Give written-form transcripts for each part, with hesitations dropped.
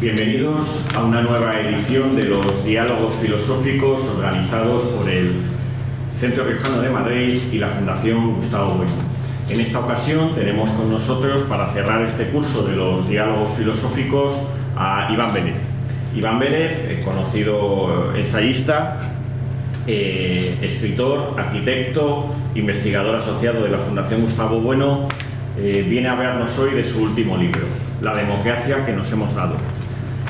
Bienvenidos a una nueva edición de los diálogos filosóficos organizados por el Centro Riojano de Madrid y la Fundación Gustavo Bueno. En esta ocasión tenemos con nosotros, para cerrar este curso de los diálogos filosóficos, a Iván Vélez. Iván Vélez, conocido ensayista, escritor, arquitecto, investigador asociado de la Fundación Gustavo Bueno, viene a hablarnos hoy de su último libro, La democracia que nos hemos dado.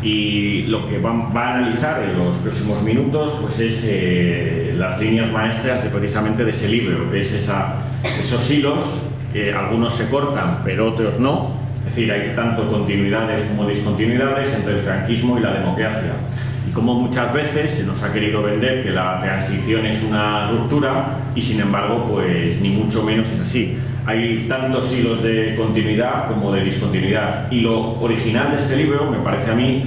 Y lo que va a analizar en los próximos minutos pues es las líneas maestras precisamente de ese libro, que es esos hilos que algunos se cortan pero otros no, es decir, hay tanto continuidades como discontinuidades entre el franquismo y la democracia. Y como muchas veces se nos ha querido vender que la transición es una ruptura y sin embargo pues ni mucho menos es así. Hay tantos hilos de continuidad como de discontinuidad. Y lo original de este libro, me parece a mí,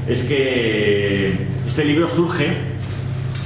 es que este libro surge,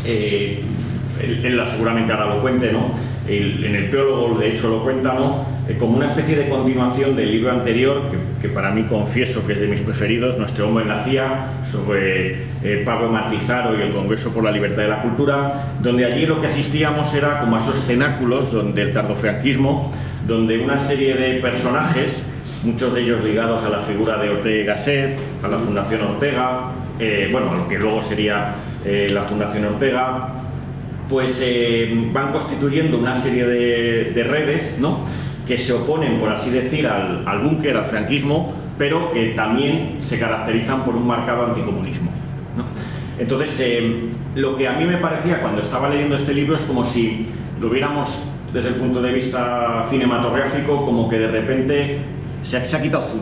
él seguramente ahora lo cuente, ¿no? En el prólogo de hecho lo cuenta, ¿no? Como una especie de continuación del libro anterior, que para mí confieso que es de mis preferidos, Nuestro hombre en la CIA, sobre Pablo Martizaro y el Congreso por la Libertad de la Cultura, donde allí lo que asistíamos era como a esos cenáculos del tardofranquismo, donde una serie de personajes, muchos de ellos ligados a la figura de Ortega y Gasset, a la Fundación Ortega, a lo que luego sería la Fundación Ortega, pues van constituyendo una serie de redes, ¿no?, que se oponen, por así decir, al búnker, al franquismo, pero que también se caracterizan por un marcado anticomunismo, ¿no? Entonces, lo que a mí me parecía cuando estaba leyendo este libro es como si lo viéramos desde el punto de vista cinematográfico, como que de repente se ha quitado zoom.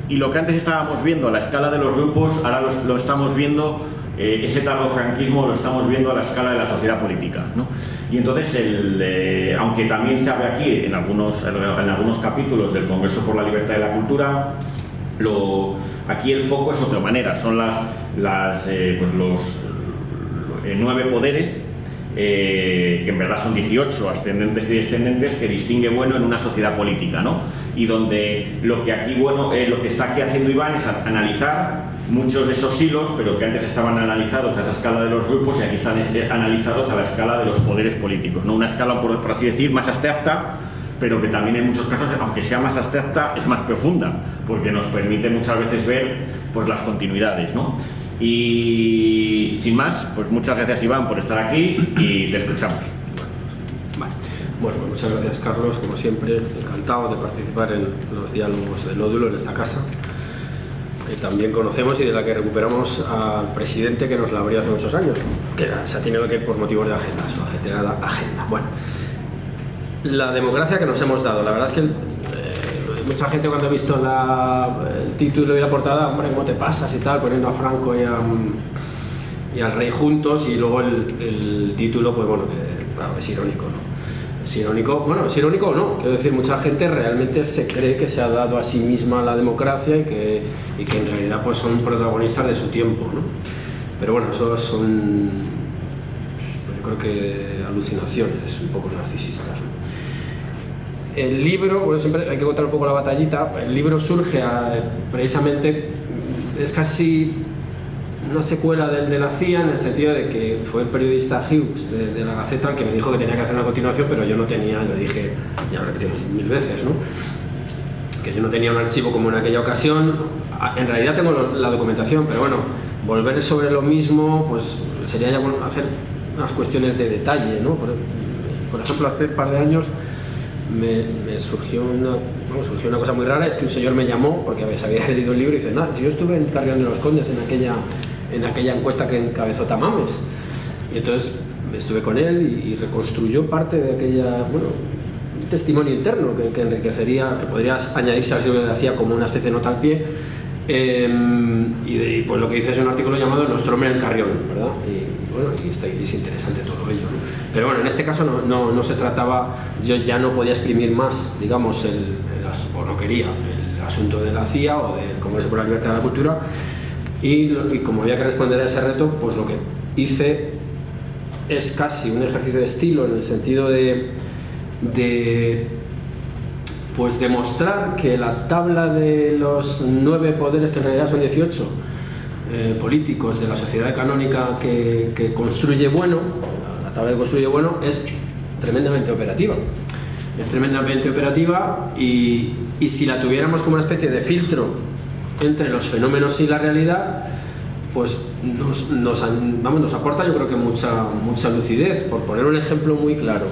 Y lo que antes estábamos viendo a la escala de los grupos, ahora lo estamos viendo, ese tardofranquismo lo estamos viendo a la escala de la sociedad política, ¿no? Y entonces, aunque también se habla aquí en algunos capítulos del Congreso por la Libertad de la Cultura, aquí el foco es otra manera, son los 9 poderes, que en verdad son 18 ascendentes y descendentes, que distingue Bueno en una sociedad política, ¿no? Y donde lo que está aquí haciendo Iván es analizar muchos de esos hilos, pero que antes estaban analizados a esa escala de los grupos y aquí están analizados a la escala de los poderes políticos, ¿no? Una escala, por así decir, más abstracta, pero que también en muchos casos, aunque sea más abstracta, es más profunda, porque nos permite muchas veces ver pues las continuidades, ¿no? Y sin más, pues muchas gracias, Iván, por estar aquí y te escuchamos. Vale. Bueno, muchas gracias, Carlos, como siempre, encantado de participar en los diálogos del nódulo en esta casa, que también conocemos y de la que recuperamos al presidente que nos la abrió hace muchos años, que se ha tenido que ir por motivos de agenda, su ajetreada agenda. Bueno, la democracia que nos hemos dado, la verdad es que mucha gente cuando ha visto el título y la portada, hombre, ¿cómo te pasas y tal? Poniendo a Franco y al rey juntos, y luego el título, pues bueno, claro, es irónico, ¿no? Es irónico, bueno, es irónico o no, quiero decir, mucha gente realmente se cree que se ha dado a sí misma la democracia y que en realidad pues son protagonistas de su tiempo, ¿no? Pero bueno, eso son, yo creo que alucinaciones un poco narcisistas, ¿no? El libro, bueno, siempre hay que contar un poco la batallita. El libro surge precisamente, es casi una secuela del de la CIA, en el sentido de que fue el periodista Hughes de la Gaceta el que me dijo que tenía que hacer una continuación, pero yo no tenía, le dije, ya lo he repetido 1000 veces, ¿no?, que yo no tenía un archivo como en aquella ocasión. En realidad tengo la documentación, pero bueno, volver sobre lo mismo pues sería ya hacer unas cuestiones de detalle, ¿no? Por ejemplo, hace un par de años me surgió una cosa muy rara. Es que un señor me llamó porque se había leído el libro y dice, no, yo estuve en Carrión de los Condes en aquella encuesta que encabezó Tamames, y entonces estuve con él y reconstruyó parte de aquella, un testimonio interno que enriquecería, que podría añadirse al libro de la CIA como una especie de nota al pie, y pues lo que dice es un artículo llamado Nuestro hombre en Carrión, ¿verdad? Y es interesante todo ello, ¿no? Pero bueno, en este caso no se trataba, yo ya no podía exprimir más, digamos, o no quería, el asunto de la CIA o del Congreso por la Libertad de la Cultura, y como había que responder a ese reto, pues lo que hice es casi un ejercicio de estilo, en el sentido de pues demostrar que la tabla de los 9 poderes, que en realidad son 18, políticos de la sociedad canónica que construye bueno, la tabla que construye bueno, es tremendamente operativa. Es tremendamente operativa y si la tuviéramos como una especie de filtro entre los fenómenos y la realidad, pues nos aporta, yo creo que mucha lucidez. Por poner un ejemplo muy claro,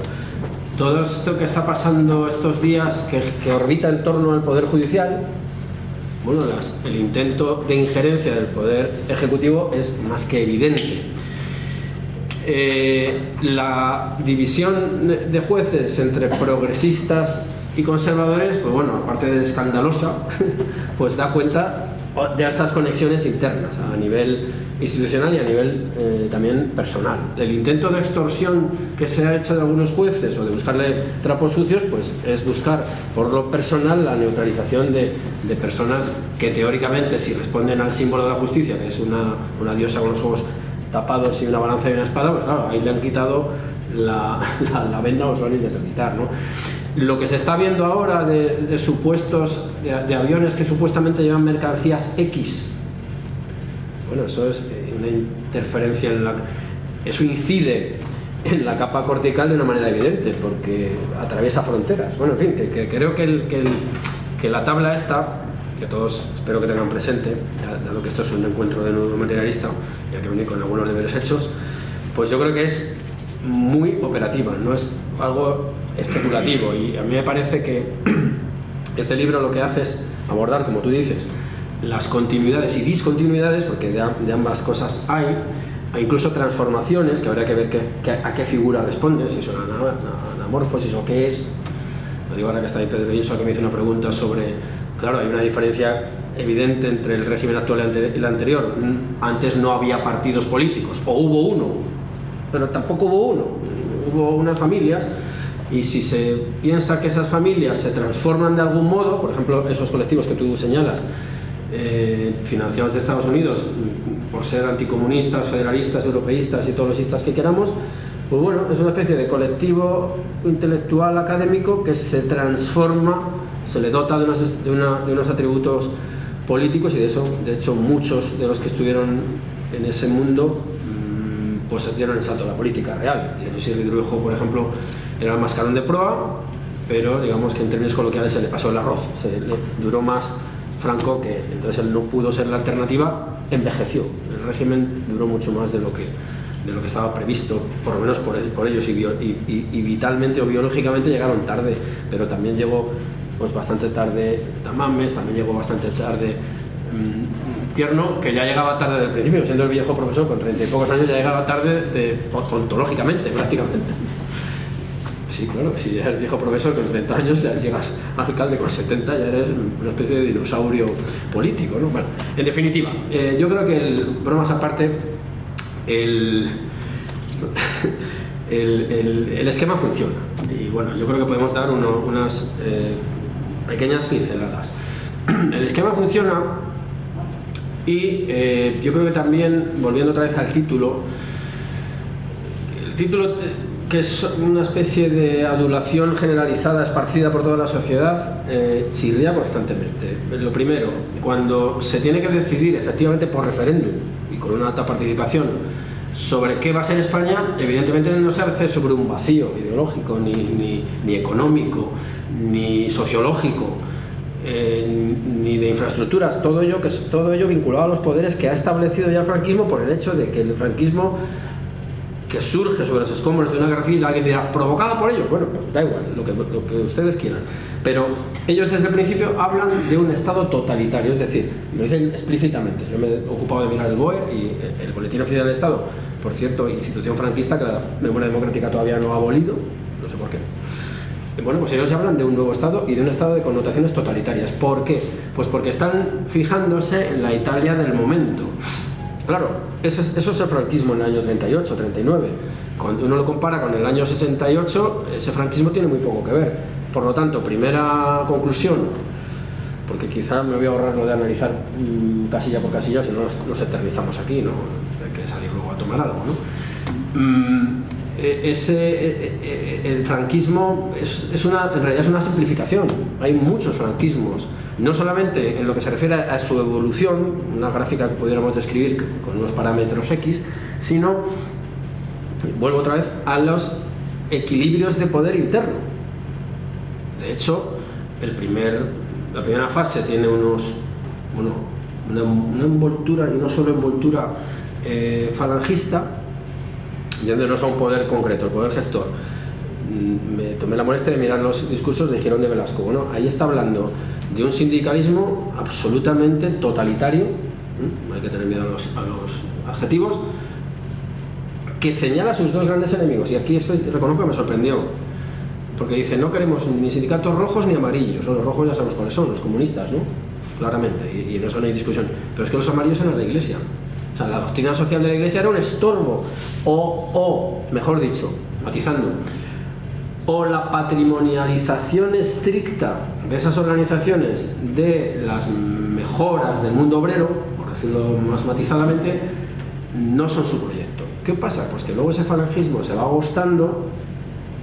todo esto que está pasando estos días, que orbita en torno al Poder Judicial, bueno, el intento de injerencia del Poder Ejecutivo es más que evidente. La división de jueces entre progresistas y conservadores, pues bueno, aparte de escandalosa, pues da cuenta de esas conexiones internas a nivel institucional y a nivel también personal. El intento de extorsión que se ha hecho de algunos jueces o de buscarle trapos sucios, pues es buscar por lo personal la neutralización de personas que teóricamente, si responden al símbolo de la justicia, que es una diosa con los ojos tapados y una balanza y una espada, pues claro, ahí le han quitado la venda o se van a intentar quitar, ¿no? Lo que se está viendo ahora de supuestos de aviones que supuestamente llevan mercancías X, bueno, eso es una interferencia eso incide en la capa cortical de una manera evidente, porque atraviesa fronteras. Bueno, en fin, que creo que la tabla esta, que todos espero que tengan presente, dado que esto es un encuentro de nuevo materialista, ya que venir con algunos deberes hechos, pues yo creo que es muy operativa, no es algo especulativo, y a mí me parece que este libro lo que hace es abordar, como tú dices, las continuidades y discontinuidades, porque de ambas cosas hay, e incluso transformaciones, que habría que ver a qué figura responde, si son anamorfosis o qué es. Lo digo ahora que está ahí Pedro Inso, que me hizo una pregunta sobre, claro, hay una diferencia evidente entre el régimen actual y el anterior. Antes no había partidos políticos, o hubo uno, pero tampoco hubo uno, hubo unas familias, y si se piensa que esas familias se transforman de algún modo, por ejemplo, esos colectivos que tú señalas, financiados de Estados Unidos por ser anticomunistas, federalistas, europeístas y todos los istas que queramos, pues bueno, es una especie de colectivo intelectual académico que se transforma, se le dota de unos atributos políticos, y de hecho muchos de los que estuvieron en ese mundo pues dieron el salto a la política real. Dionisio Ridruejo, por ejemplo, era el mascarón de proa, pero digamos que en términos coloquiales se le pasó el arroz, duró más Franco, que entonces él no pudo ser la alternativa, envejeció. El régimen duró mucho más de lo que estaba previsto, por lo menos por ellos, y vitalmente o biológicamente llegaron tarde, pero también llegó pues bastante tarde Tamames, también llegó bastante tarde Tierno, que ya llegaba tarde desde el principio, siendo el viejo profesor con 30 y pocos años, ya llegaba tarde ontológicamente, prácticamente. Sí, claro, si ya eres viejo profesor con 30 años, ya llegas a alcalde con 70, ya eres una especie de dinosaurio político, ¿no? Bueno, en definitiva, yo creo que, bromas aparte, el esquema funciona, y bueno, yo creo que podemos dar unas pequeñas pinceladas. El esquema funciona, y yo creo que también, volviendo otra vez al título, que es una especie de adulación generalizada, esparcida por toda la sociedad, chirría constantemente. Lo primero, cuando se tiene que decidir efectivamente por referéndum y con una alta participación sobre qué va a ser España, evidentemente no se hace sobre un vacío ideológico, ni económico, ni sociológico, ni de infraestructuras, todo ello vinculado a los poderes que ha establecido ya el franquismo, por el hecho de que el franquismo, que surge sobre los escombros de una guerra civil, alguien dirá, ¿provocada por ellos? Bueno, pues da igual, lo que ustedes quieran. Pero ellos desde el principio hablan de un Estado totalitario, es decir, lo dicen explícitamente. Yo me he ocupado de mirar el BOE y el Boletín Oficial del Estado, por cierto, institución franquista que la memoria democrática todavía no ha abolido, no sé por qué. Bueno, pues ellos hablan de un nuevo Estado y de un Estado de connotaciones totalitarias. ¿Por qué? Pues porque están fijándose en la Italia del momento. Claro, eso es el franquismo en el año 38, 39. Cuando uno lo compara con el año 68, ese franquismo tiene muy poco que ver. Por lo tanto, primera conclusión, porque quizá me voy a ahorrar lo de analizar casilla por casilla, si no nos eternizamos aquí, ¿no? Hay que salir luego a tomar algo, ¿no? el franquismo en realidad es una simplificación. Hay muchos franquismos, no solamente en lo que se refiere a su evolución, una gráfica que pudiéramos describir con unos parámetros X, sino, vuelvo otra vez, a los equilibrios de poder interno. De hecho, la primera fase tiene una envoltura, y no solo envoltura falangista, yéndonos a un poder concreto, el poder gestor. Me tomé la molestia de mirar los discursos de Girón de Velasco. Bueno, ahí está hablando de un sindicalismo absolutamente totalitario, hay que tener miedo a los adjetivos, que señala a sus dos grandes enemigos, y aquí reconozco que me sorprendió, porque dice: no queremos ni sindicatos rojos ni amarillos. Los rojos ya sabemos cuáles son, los comunistas, ¿no? Claramente, y en eso no hay discusión. Pero es que los amarillos eran la Iglesia. O sea, la doctrina social de la Iglesia era un estorbo, o mejor dicho, matizando, o la patrimonialización estricta de esas organizaciones de las mejoras del mundo obrero, por decirlo más matizadamente, no son su proyecto. ¿Qué pasa? Pues que luego ese falangismo se va agostando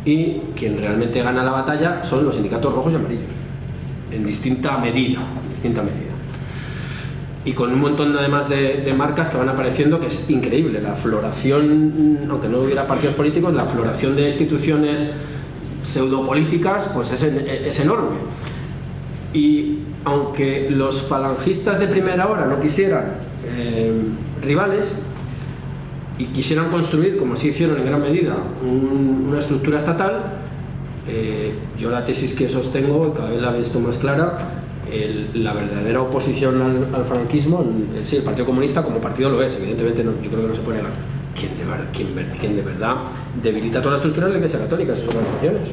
y quien realmente gana la batalla son los sindicatos rojos y amarillos, en distinta medida. Y con un montón además de marcas que van apareciendo, que es increíble. La floración, aunque no hubiera partidos políticos, la floración de instituciones pseudopolíticas pues es enorme. Y aunque los falangistas de primera hora no quisieran rivales y quisieran construir, como sí hicieron en gran medida, una estructura estatal, yo la tesis que sostengo, y cada vez la he visto más clara, la verdadera oposición al franquismo, sí, el Partido Comunista como partido lo es, evidentemente no, yo creo que no se puede negar. Quien de verdad debilita toda la estructura de la Iglesia Católica, sus organizaciones.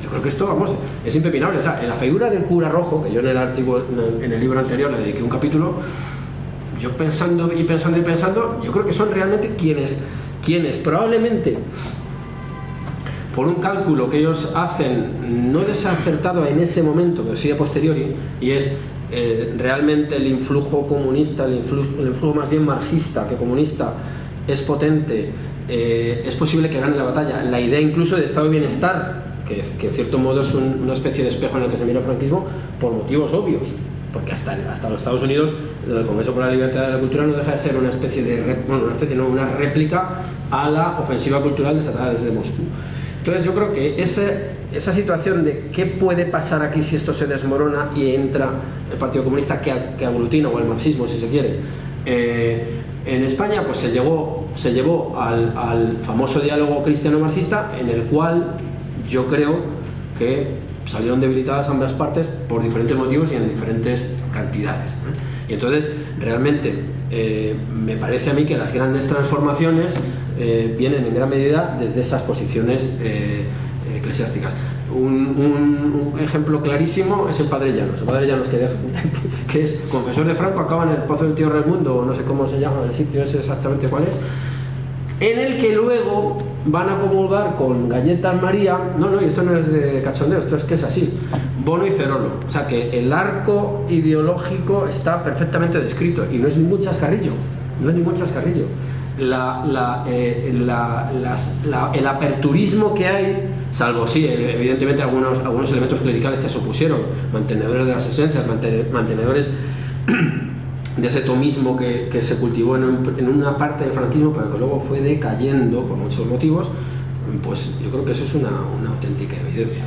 Yo creo que esto, vamos, es impepinable. O sea, en la figura del cura rojo, que yo en el libro anterior le dediqué un capítulo, yo pensando, yo creo que son realmente quienes probablemente, por un cálculo que ellos hacen, no desacertado en ese momento, pero sí a posteriori, y es realmente el influjo comunista, el influjo más bien marxista que comunista, es potente, es posible que gane la batalla. La idea incluso de estado de bienestar, que en cierto modo es una especie de espejo en el que se mira el franquismo, por motivos obvios, porque hasta los Estados Unidos, el Congreso por la Libertad de la Cultura no deja de ser una réplica a la ofensiva cultural desatada desde Moscú. Entonces yo creo que esa situación de qué puede pasar aquí si esto se desmorona y entra el Partido Comunista que aglutina, o el marxismo si se quiere, en España, pues se llevó al famoso diálogo cristiano-marxista, en el cual yo creo que salieron debilitadas ambas partes por diferentes motivos y en diferentes cantidades. Y entonces realmente me parece a mí que las grandes transformaciones vienen en gran medida desde esas posiciones eclesiásticas. Un ejemplo clarísimo es el Padre Llanos. El Padre Llanos, que es confesor de Franco, acaba en el Pozo del Tío Raimundo, o no sé cómo se llama el sitio ese exactamente cuál es, en el que luego van a comulgar con Galletas María, y esto no es de cachondeo, esto es que es así, Bono y Cerolo. O sea que el arco ideológico está perfectamente descrito y no es ningún chascarrillo, el aperturismo que hay, salvo sí, evidentemente algunos elementos clericales que se opusieron, mantenedores de las esencias, mantenedores de ese tomismo que se cultivó en una parte del franquismo, pero que luego fue decayendo por muchos motivos, pues yo creo que eso es una auténtica evidencia.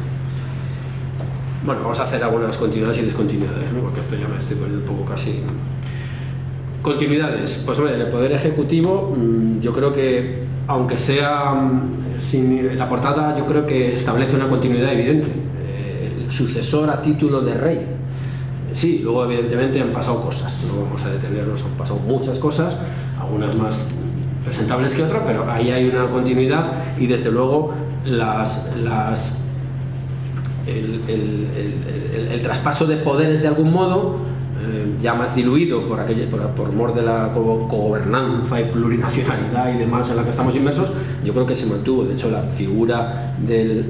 Bueno, vamos a hacer algunas continuidades y discontinuidades, ¿no? Porque esto ya me estoy poniendo un poco casi... Continuidades. Pues hombre, el Poder Ejecutivo, yo creo que, aunque sea sin la portada, yo creo que establece una continuidad evidente. El sucesor a título de rey. Sí, luego evidentemente han pasado cosas, no vamos a detenernos, han pasado muchas cosas, algunas más presentables que otras, pero ahí hay una continuidad y desde luego el traspaso de poderes de algún modo, ya más diluido por mor de la cogobernanza y plurinacionalidad y demás en la que estamos inmersos, yo creo que se mantuvo. De hecho, la figura de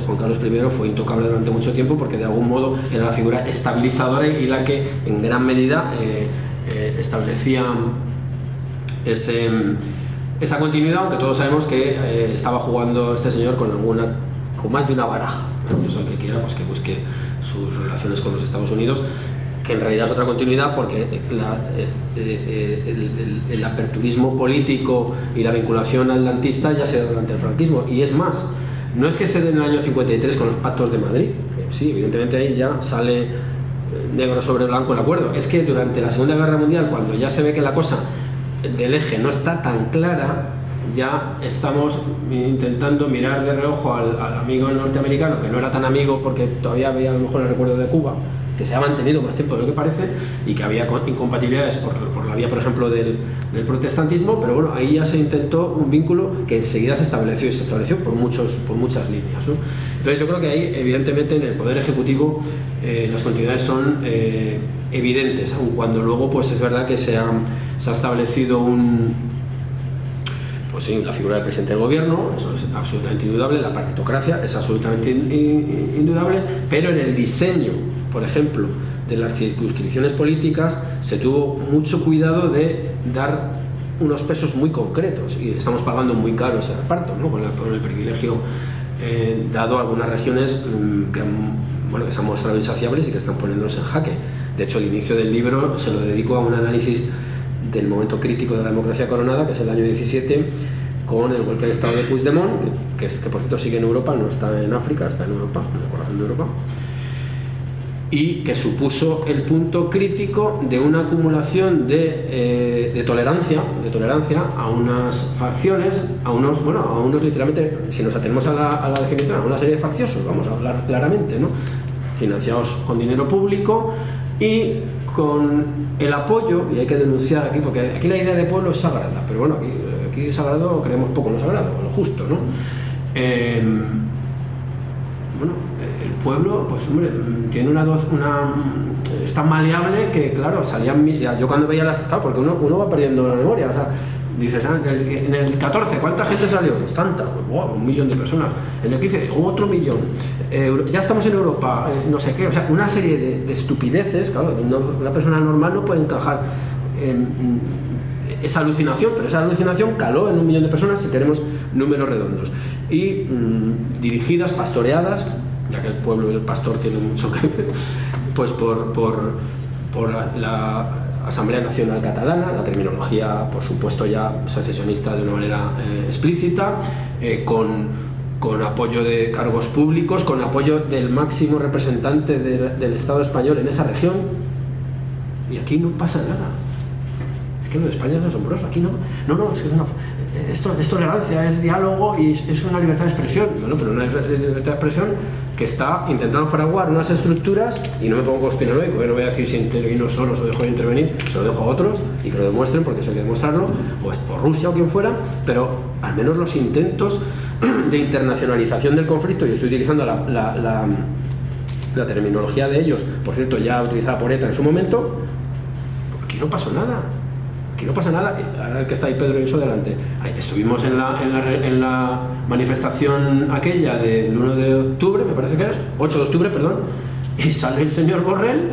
Juan Carlos I fue intocable durante mucho tiempo, porque de algún modo era la figura estabilizadora y la que en gran medida establecía esa continuidad, aunque todos sabemos que estaba jugando este señor con más de una baraja, ¿no? Eso el que quiera, pues que busque sus relaciones con los Estados Unidos, que en realidad es otra continuidad, porque el aperturismo político y la vinculación atlantista ya se da durante el franquismo, y es más, no es que se dé en el año 53 con los pactos de Madrid, que sí, evidentemente ahí ya sale negro sobre blanco el acuerdo, es que durante la Segunda Guerra Mundial, cuando ya se ve que la cosa del eje no está tan clara, ya estamos intentando mirar de reojo al amigo norteamericano, que no era tan amigo porque todavía había a lo mejor el recuerdo de Cuba, que se ha mantenido más tiempo de lo que parece, y que había incompatibilidades por la vía, por ejemplo, del protestantismo, pero bueno, ahí ya se intentó un vínculo que enseguida se estableció, y se estableció por muchas líneas, ¿no? Entonces yo creo que ahí, evidentemente, en el Poder Ejecutivo las continuidades son evidentes, aun cuando luego pues es verdad que se ha establecido pues sí, la figura del presidente del gobierno, eso es absolutamente indudable, la partitocracia es absolutamente indudable, pero en el diseño, por ejemplo, de las circunscripciones políticas se tuvo mucho cuidado de dar unos pesos muy concretos, y estamos pagando muy caro ese reparto, ¿no? con el privilegio dado a algunas regiones que se han mostrado insaciables y que están poniéndose en jaque. De hecho, el inicio del libro se lo dedico a un análisis del momento crítico de la democracia coronada, que es el año 17, con el golpe de estado de Puigdemont, que por cierto sigue en Europa, no está en África, está en Europa, en el corazón de Europa, y que supuso el punto crítico de una acumulación de tolerancia a unas facciones, a unos literalmente, si nos atenemos a la definición, a una serie de facciosos, vamos a hablar claramente, ¿no? Financiados con dinero público y con el apoyo, y hay que denunciar aquí, porque aquí la idea de pueblo es sagrada, pero bueno, aquí sagrado creemos poco en lo sagrado, en lo justo, ¿no? El pueblo, pues hombre, tiene es tan maleable que, claro, yo cuando veía claro, porque uno va perdiendo la memoria, o sea, dices, en el 14, ¿cuánta gente salió? Pues tanta, pues, wow, 1 millón de personas. En el 15, otro millón. Ya estamos en Europa, no sé qué, o sea, una serie de estupideces, claro, una persona normal no puede encajar esa alucinación, pero esa alucinación caló en 1 millón de personas, si queremos números redondos, y dirigidas, pastoreadas, ya que el pueblo y el pastor tienen mucho que ver, pues por la Asamblea Nacional Catalana, la terminología, por supuesto, ya secesionista de una manera explícita, con apoyo de cargos públicos, con apoyo del máximo representante del Estado español en esa región, y aquí no pasa nada. Es que lo de España es asombroso, aquí no, es que es tolerancia, es diálogo y es una libertad de expresión. Bueno, pero una libertad de expresión que está intentando fraguar unas estructuras, y no me pongo conspiranoico, no voy a decir si intervino solo o dejo de intervenir, se lo dejo a otros y que lo demuestren, porque eso hay que demostrarlo, o es por Rusia o quien fuera, pero al menos los intentos de internacionalización del conflicto, y estoy utilizando la terminología de ellos, por cierto, ya utilizada por ETA en su momento. Aquí no pasó nada. Aquí no pasa nada. Ahora que está ahí Pedro y eso delante. Estuvimos en la manifestación aquella del 1 de octubre, me parece que era, 8 de octubre, perdón, y sale el señor Borrell,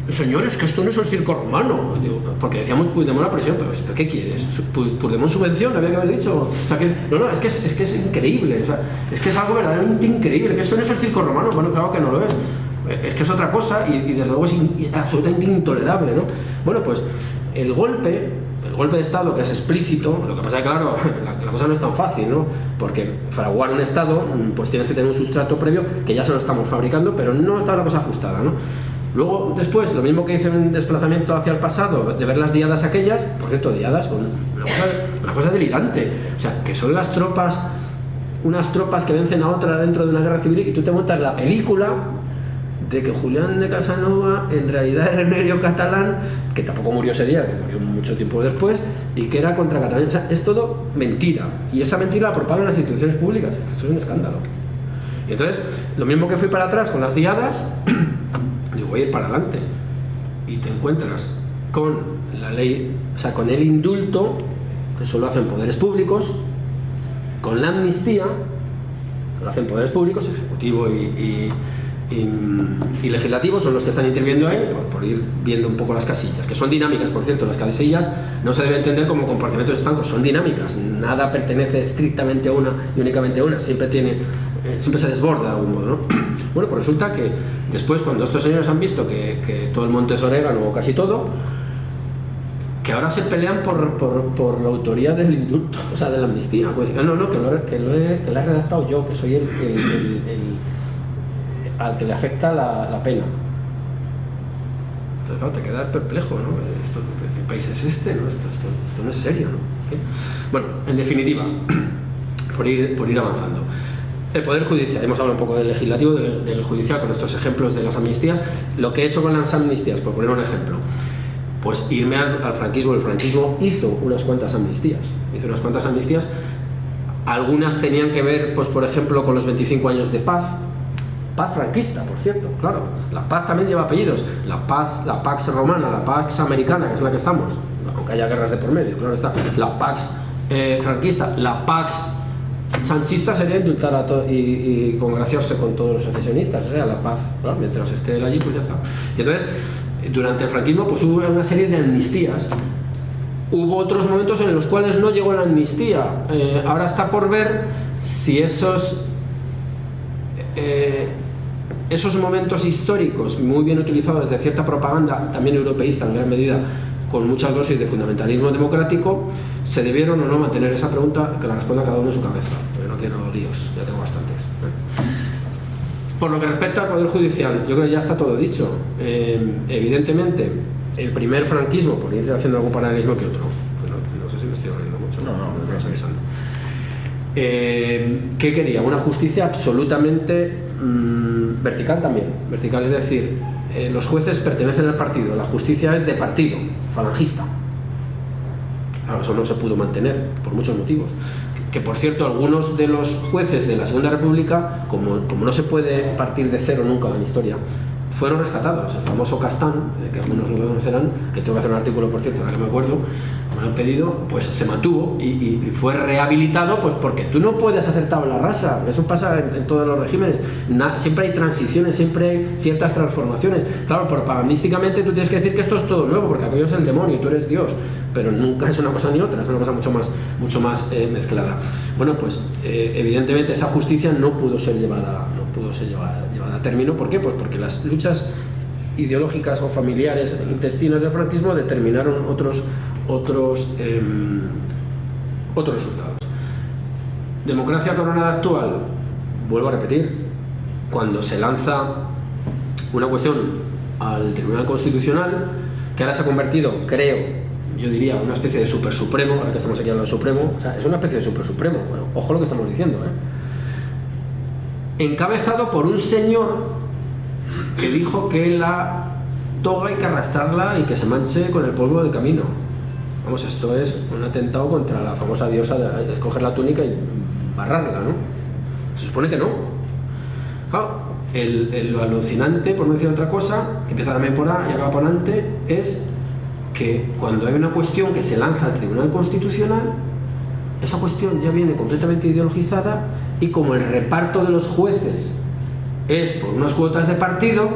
señores, que esto no es el circo romano. Digo, porque decíamos Puigdemont la presión, pero ¿qué quieres? Puigdemont subvención, había que haber dicho. O sea, que es que es increíble, o sea, es que es algo verdaderamente increíble, que esto no es el circo romano. Bueno, claro que no lo es. Es que es otra cosa, y desde luego es absolutamente intolerable, ¿no? Bueno, pues el golpe de Estado, que es explícito, lo que pasa es que, claro, la cosa no es tan fácil, ¿no? Porque fraguar un Estado, pues tienes que tener un sustrato previo, que ya se lo estamos fabricando, pero no está la cosa ajustada, ¿no? Luego, después, lo mismo que hice un desplazamiento hacia el pasado, de ver las diadas aquellas, por cierto, diadas, una cosa delirante, o sea, que son las tropas, unas tropas que vencen a otra dentro de una guerra civil, y tú te montas la película de que Julián de Casanova en realidad era Emilio Catalán, que tampoco murió ese día, que murió mucho tiempo después, y que era contra Cataluña. O sea, es todo mentira, y esa mentira la propagan las instituciones públicas. Esto es un escándalo. Y entonces, lo mismo que fui para atrás con las diadas, digo, voy a ir para adelante, y te encuentras con la ley, o sea, con el indulto, que solo hacen poderes públicos, con la amnistía, que lo hacen poderes públicos, ejecutivo y y legislativos son los que están interviniendo ahí, por ir viendo un poco las casillas, que son dinámicas, por cierto. Las casillas no se deben entender como compartimentos estancos, son dinámicas, nada pertenece estrictamente a una y únicamente a una, siempre se desborda de algún modo, ¿no? Bueno, pues resulta que después, cuando estos señores han visto que todo el monte es orégano o casi todo, que ahora se pelean por la autoría del indulto, o sea, de la amnistía. Pues dicen, no, que la he redactado yo, que soy el al que le afecta la pena. Entonces, claro, te quedas perplejo, ¿no? ¿Qué país es este? ¿No? Esto no es serio, ¿no? ¿Qué? Bueno, en definitiva, por ir avanzando. El Poder Judicial, hemos hablado un poco del legislativo, del judicial, con estos ejemplos de las amnistías. Lo que he hecho con las amnistías, por poner un ejemplo, pues irme al franquismo. El franquismo hizo unas cuantas amnistías. Algunas tenían que ver, pues por ejemplo, con los 25 años de paz franquista, por cierto, claro. La paz también lleva apellidos. La Pax Romana, la Pax Americana, que es la que estamos, aunque haya guerras de por medio, claro está. La Pax franquista, la Pax sanchista sería indultar y congraciarse con todos los secesionistas, sería la paz, claro, mientras esté él allí, pues ya está. Y entonces, durante el franquismo, pues hubo una serie de amnistías. Hubo otros momentos en los cuales no llegó la amnistía. Ahora está por ver si esos momentos históricos, muy bien utilizados desde cierta propaganda, también europeísta en gran medida, con muchas dosis de fundamentalismo democrático, se debieron o no mantener. Esa pregunta que la responda cada uno en su cabeza. Yo no quiero líos, ya tengo bastantes. Por lo que respecta al Poder Judicial, yo creo que ya está todo dicho. Evidentemente, el primer franquismo, por ir haciendo algún paralelismo que otro, no sé si me estoy abriendo mucho. No, me vas avisando. ¿Qué quería? Una justicia absolutamente vertical también. Vertical, es decir, los jueces pertenecen al partido, la justicia es de partido, falangista. Claro, eso no se pudo mantener por muchos motivos. Que por cierto, algunos de los jueces de la Segunda República, como no se puede partir de cero nunca en historia, fueron rescatados. El famoso Castán, que algunos lo conocerán, que tengo que hacer un artículo, por cierto, ahora que me acuerdo, me lo han pedido, pues se mantuvo y fue rehabilitado, pues porque tú no puedes hacer tabla rasa. Eso pasa en todos los regímenes. Siempre hay transiciones, siempre hay ciertas transformaciones. Claro, propagandísticamente tú tienes que decir que esto es todo nuevo, porque aquello es el demonio y tú eres Dios. Pero nunca es una cosa ni otra, es una cosa mucho más mezclada. Bueno, pues evidentemente esa justicia no pudo ser llevada a término. ¿Por qué? Pues porque las luchas ideológicas o familiares intestinas del franquismo determinaron otros resultados. Democracia coronada actual, vuelvo a repetir, cuando se lanza una cuestión al Tribunal Constitucional, que ahora se ha convertido, yo diría, una especie de super supremo, ahora que estamos aquí hablando de supremo, o sea, es una especie de super supremo, bueno, ojo lo que estamos diciendo, encabezado por un señor que dijo que la toga hay que arrastrarla y que se manche con el polvo del camino. Vamos, esto es un atentado contra la famosa diosa de escoger la túnica y barrarla, ¿no? Se supone que no. Claro, lo alucinante, por no decir otra cosa, que empieza también por A y acaba por ante, es que cuando hay una cuestión que se lanza al Tribunal Constitucional, esa cuestión ya viene completamente ideologizada y como el reparto de los jueces es por unas cuotas de partido,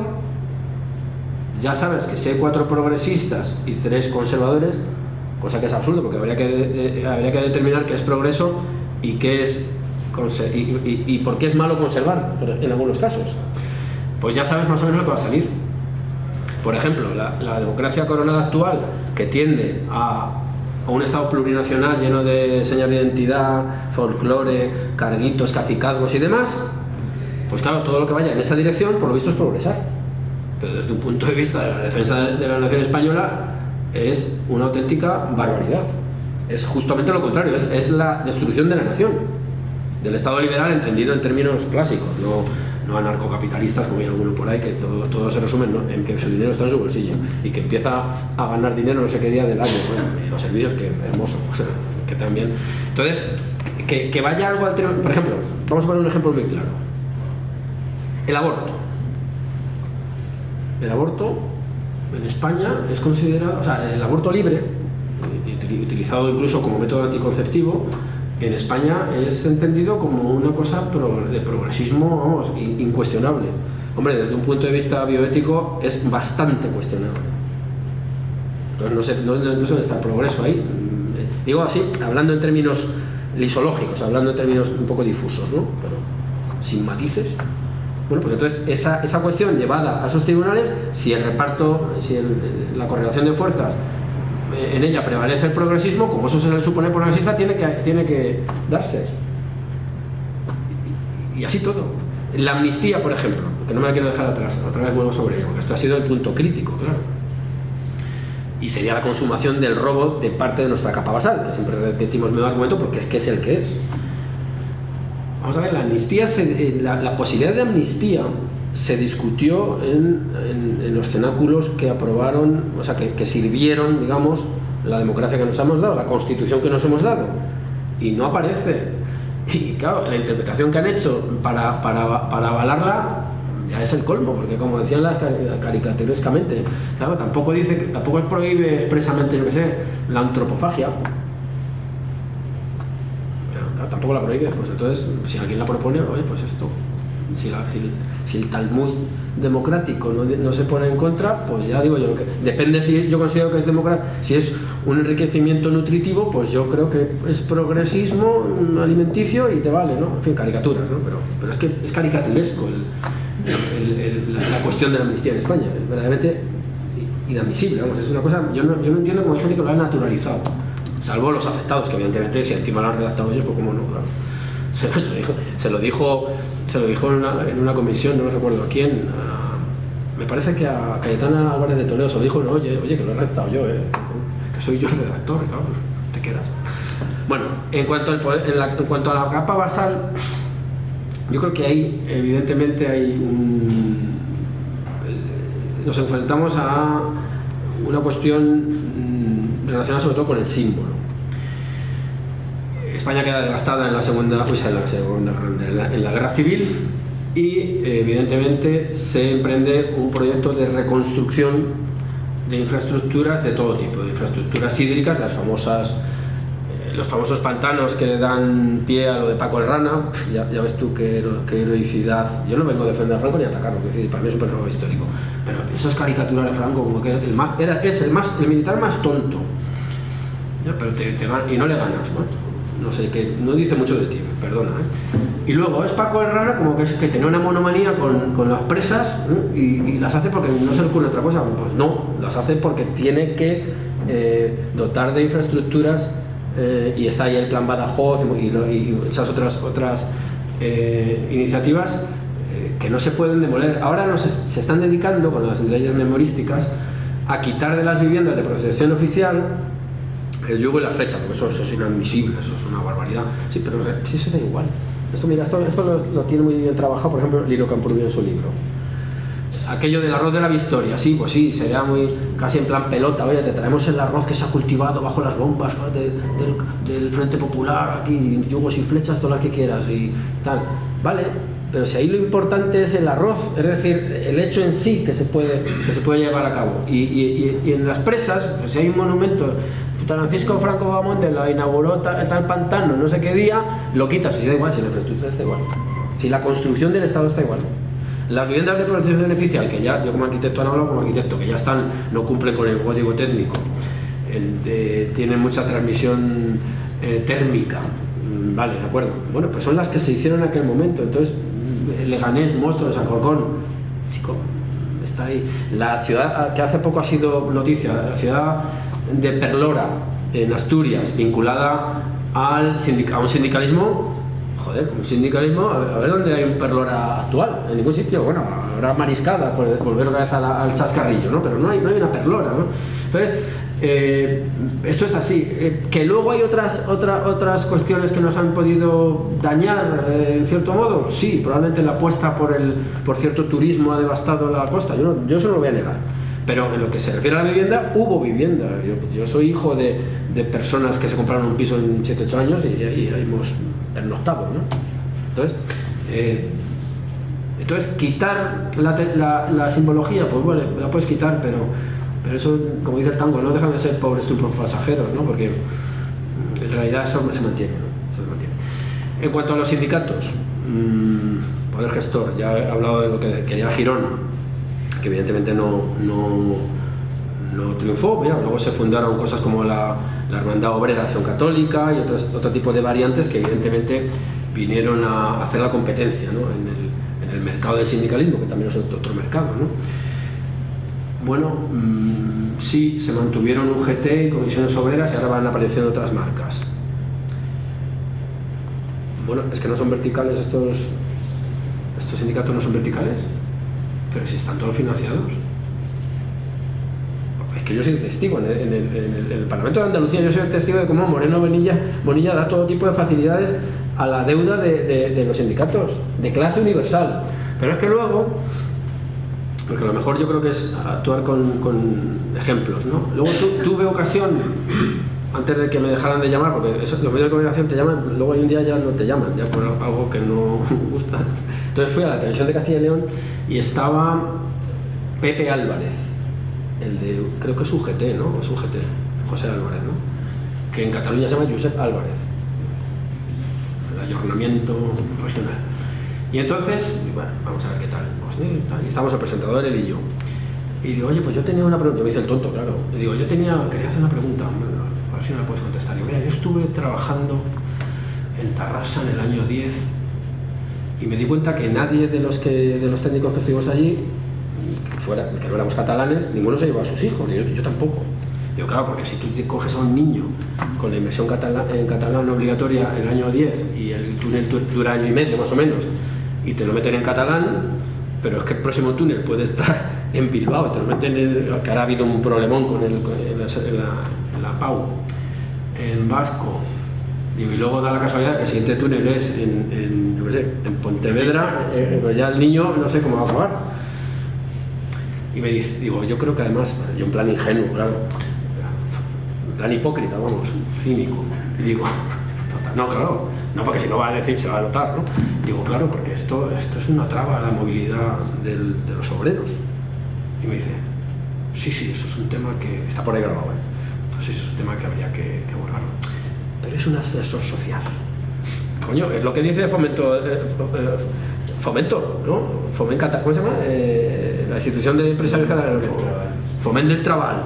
ya sabes que si hay 4 progresistas y 3 conservadores, cosa que es absurdo porque habría que determinar qué es progreso y qué es y por qué es malo conservar en algunos casos. Pues ya sabes más o menos lo que va a salir. Por ejemplo, la democracia coronada actual, que tiende a un estado plurinacional lleno de señas de identidad, folclore, carguitos, cacicazgos y demás, pues claro, todo lo que vaya en esa dirección, por lo visto, es progresar. Pero desde un punto de vista de la defensa de la nación española, es una auténtica barbaridad. Es justamente lo contrario, es la destrucción de la nación, del Estado liberal entendido en términos clásicos, no anarcocapitalistas como hay alguno por ahí que todo se resume, ¿no?, en que su dinero está en su bolsillo y que empieza a ganar dinero no sé qué día del año, bueno, los servicios, que hermoso, o sea, que también. Entonces, que vaya algo al por ejemplo, vamos a poner un ejemplo muy claro: el aborto. El aborto en España es considerado, o sea, el aborto libre, utilizado incluso como método anticonceptivo, en España es entendido como una cosa de progresismo, vamos, incuestionable. Hombre, desde un punto de vista bioético es bastante cuestionable. Entonces no sé dónde está el progreso ahí. Digo así, hablando en términos lisológicos, hablando en términos un poco difusos, ¿no? Pero sin matices. Bueno, pues entonces esa cuestión llevada a esos tribunales, si el reparto, la correlación de fuerzas, en ella prevalece el progresismo, como eso se le supone progresista, tiene que darse. Y así todo. La amnistía, por ejemplo, que no me la quiero dejar atrás, otra vez vuelvo sobre ello, porque esto ha sido el punto crítico, claro. Y sería la consumación del robo de parte de nuestra capa basal, que siempre repetimos el mismo argumento porque es que es el que es. Vamos a ver, la amnistía, la posibilidad de amnistía se discutió en los cenáculos que aprobaron, o sea, que sirvieron, digamos, la democracia que nos hemos dado, la constitución que nos hemos dado, y no aparece. Y claro, la interpretación que han hecho para avalarla ya es el colmo, porque como decían las caricaturescamente, claro, tampoco prohíbe expresamente, yo qué sé, la antropofagia. Claro, tampoco la prohíbe, pues entonces, si alguien la propone, oye, pues esto, si el Talmud democrático no se pone en contra, pues ya digo yo, depende si yo considero que es democrático, si es un enriquecimiento nutritivo, pues yo creo que es progresismo alimenticio y te vale, ¿no? En fin, caricaturas, ¿no? Pero es que es caricaturesco la cuestión de la amnistía en España, es verdaderamente inadmisible, vamos, es una cosa, yo no entiendo cómo hay gente que lo ha naturalizado, salvo los afectados, que evidentemente si encima lo han redactado ellos, pues cómo no, claro. Se lo dijo en una comisión, no recuerdo a quién, me parece que a Cayetana Álvarez de Toledo se lo dijo, oye, que lo he redactado yo, que soy yo el redactor, claro, te quedas. Bueno, en cuanto a la capa basal, yo creo que ahí evidentemente nos enfrentamos a una cuestión relacionada sobre todo con el símbolo. España queda devastada en la guerra civil y evidentemente se emprende un proyecto de reconstrucción de infraestructuras de todo tipo, de infraestructuras hídricas, los famosos pantanos que dan pie a lo de Paco el Rana. Ya ves tú qué heroicidad. Yo no vengo a defender a Franco ni a atacarlo, para mí es un personaje histórico, pero esas caricaturas de Franco como que es el militar más tonto, pero y no le ganas, ¿no? No sé, que no dice mucho de ti, perdona, ¿eh? Y luego es Paco el Rana como que tiene una monomanía con las presas, ¿eh? y las hace porque no se le ocurre otra cosa. Pues no, las hace porque tiene que dotar de infraestructuras, y está ahí el plan Badajoz y esas otras iniciativas que no se pueden demoler. Ahora se están dedicando con las leyes memorísticas a quitar de las viviendas de protección oficial el yugo y la flecha, porque eso es inadmisible, eso es una barbaridad. Sí, pero sí, eso da igual. Esto lo tiene muy bien trabajado, por ejemplo, Lino Camprubio en su libro. Aquello del arroz de la Victoria, sí, pues sí, sería muy casi en plan pelota. Oye, te traemos el arroz que se ha cultivado bajo las bombas del Frente Popular, aquí, yugos y flechas, todas las que quieras y tal. Vale, pero si ahí lo importante es el arroz, es decir, el hecho en sí que se puede llevar a cabo. Y en las presas, pues si hay un monumento, Francisco Franco Bamonte la inauguró tal pantano, no sé qué día, lo quitas, si da igual, si la infraestructura está igual, si la construcción del Estado está igual. Las viviendas de protección oficial, que ya, yo como arquitecto han hablado como arquitecto, que ya no cumplen con el código técnico, tienen mucha transmisión térmica, vale, de acuerdo. Bueno, pues son las que se hicieron en aquel momento. Entonces, Leganés, Monstruo de San Alcorcón, chico, está ahí. La ciudad que hace poco ha sido noticia, la ciudad de Perlora, en Asturias, vinculada a un sindicalismo. Joder, un sindicalismo, a ver dónde hay un Perlora actual, en ningún sitio. Bueno, habrá mariscadas por volver otra vez al chascarrillo, ¿no? Pero no hay una Perlora, ¿no? Entonces, esto es así. Que luego hay otras cuestiones que nos han podido dañar, en cierto modo, sí, probablemente la apuesta por cierto turismo ha devastado la costa, yo eso no lo voy a negar. Pero en lo que se refiere a la vivienda, hubo vivienda. Yo soy hijo de personas que se compraron un piso en 7-8 años y ahí hemos pernoctado, ¿no? Entonces quitar la simbología, pues bueno, la puedes quitar, pero eso, como dice el tango, no dejan de ser pobres tus pasajeros, ¿no? Porque en realidad eso se mantiene, ¿no? En cuanto a los sindicatos, poder gestor, ya he hablado de lo que quería Girón, que evidentemente no triunfó. Mira, luego se fundaron cosas como la Hermandad Obrera de Acción Católica y otro tipo de variantes que evidentemente vinieron a hacer la competencia, ¿no? en el mercado del sindicalismo, que también es otro mercado, ¿no? Bueno, sí, se mantuvieron UGT y comisiones obreras y ahora van apareciendo otras marcas. Bueno, es que no son verticales estos sindicatos, no son verticales, pero si están todos financiados. Es que yo soy testigo en el Parlamento de Andalucía, yo soy testigo de cómo Moreno Bonilla da todo tipo de facilidades a la deuda de los sindicatos, de clase universal. Pero es que luego, porque a lo mejor yo creo que es actuar con ejemplos, ¿no? Luego tuve ocasión, antes de que me dejaran de llamar, porque los medios de comunicación te llaman, luego hay un día ya no te llaman, ya por algo que no gusta. Entonces fui a la televisión de Castilla y León y estaba Pepe Álvarez, el de, creo que es UGT, ¿no? Es UGT, José Álvarez, ¿no? Que en Cataluña se llama Josep Álvarez, el ayornamiento regional. Y entonces, bueno, vamos a ver qué tal. Pues, y estábamos el presentador, él y yo. Y digo, oye, pues yo tenía una pregunta. Yo me hice el tonto, claro. Y digo, quería hacer una pregunta, a ver si me la puedes contestar. Digo, mira, yo estuve trabajando en Tarrasa en el año 10 y me di cuenta que nadie de los técnicos que estuvimos allí, que no éramos catalanes, ninguno se llevó a sus hijos, yo tampoco. Digo, claro, porque si tú coges a un niño con la inmersión en catalán obligatoria en el año 10 y el túnel dura año y medio más o menos, y te lo meten en catalán, pero es que el próximo túnel puede estar en Bilbao, te lo meten que ahora ha habido un problemón en la PAU, en vasco, y luego da la casualidad que el siguiente túnel es en Pontevedra, pues ya el niño no sé cómo va a acabar. Y me dice, digo, yo creo que además, yo en plan ingenuo, claro, en plan hipócrita, vamos, cínico, y digo, no, claro, no, porque si no va a decir se va a notar, ¿no? Digo, claro, porque esto es una traba a la movilidad de los obreros. Y me dice, sí, eso es un tema que está por ahí grabado, pues eso es un tema que habría que abordarlo. Pero es un ascensor social. Coño, es lo que dice Fomento, ¿no? ¿Cómo se llama? La institución de empresarios catalanes. Foment del Treball.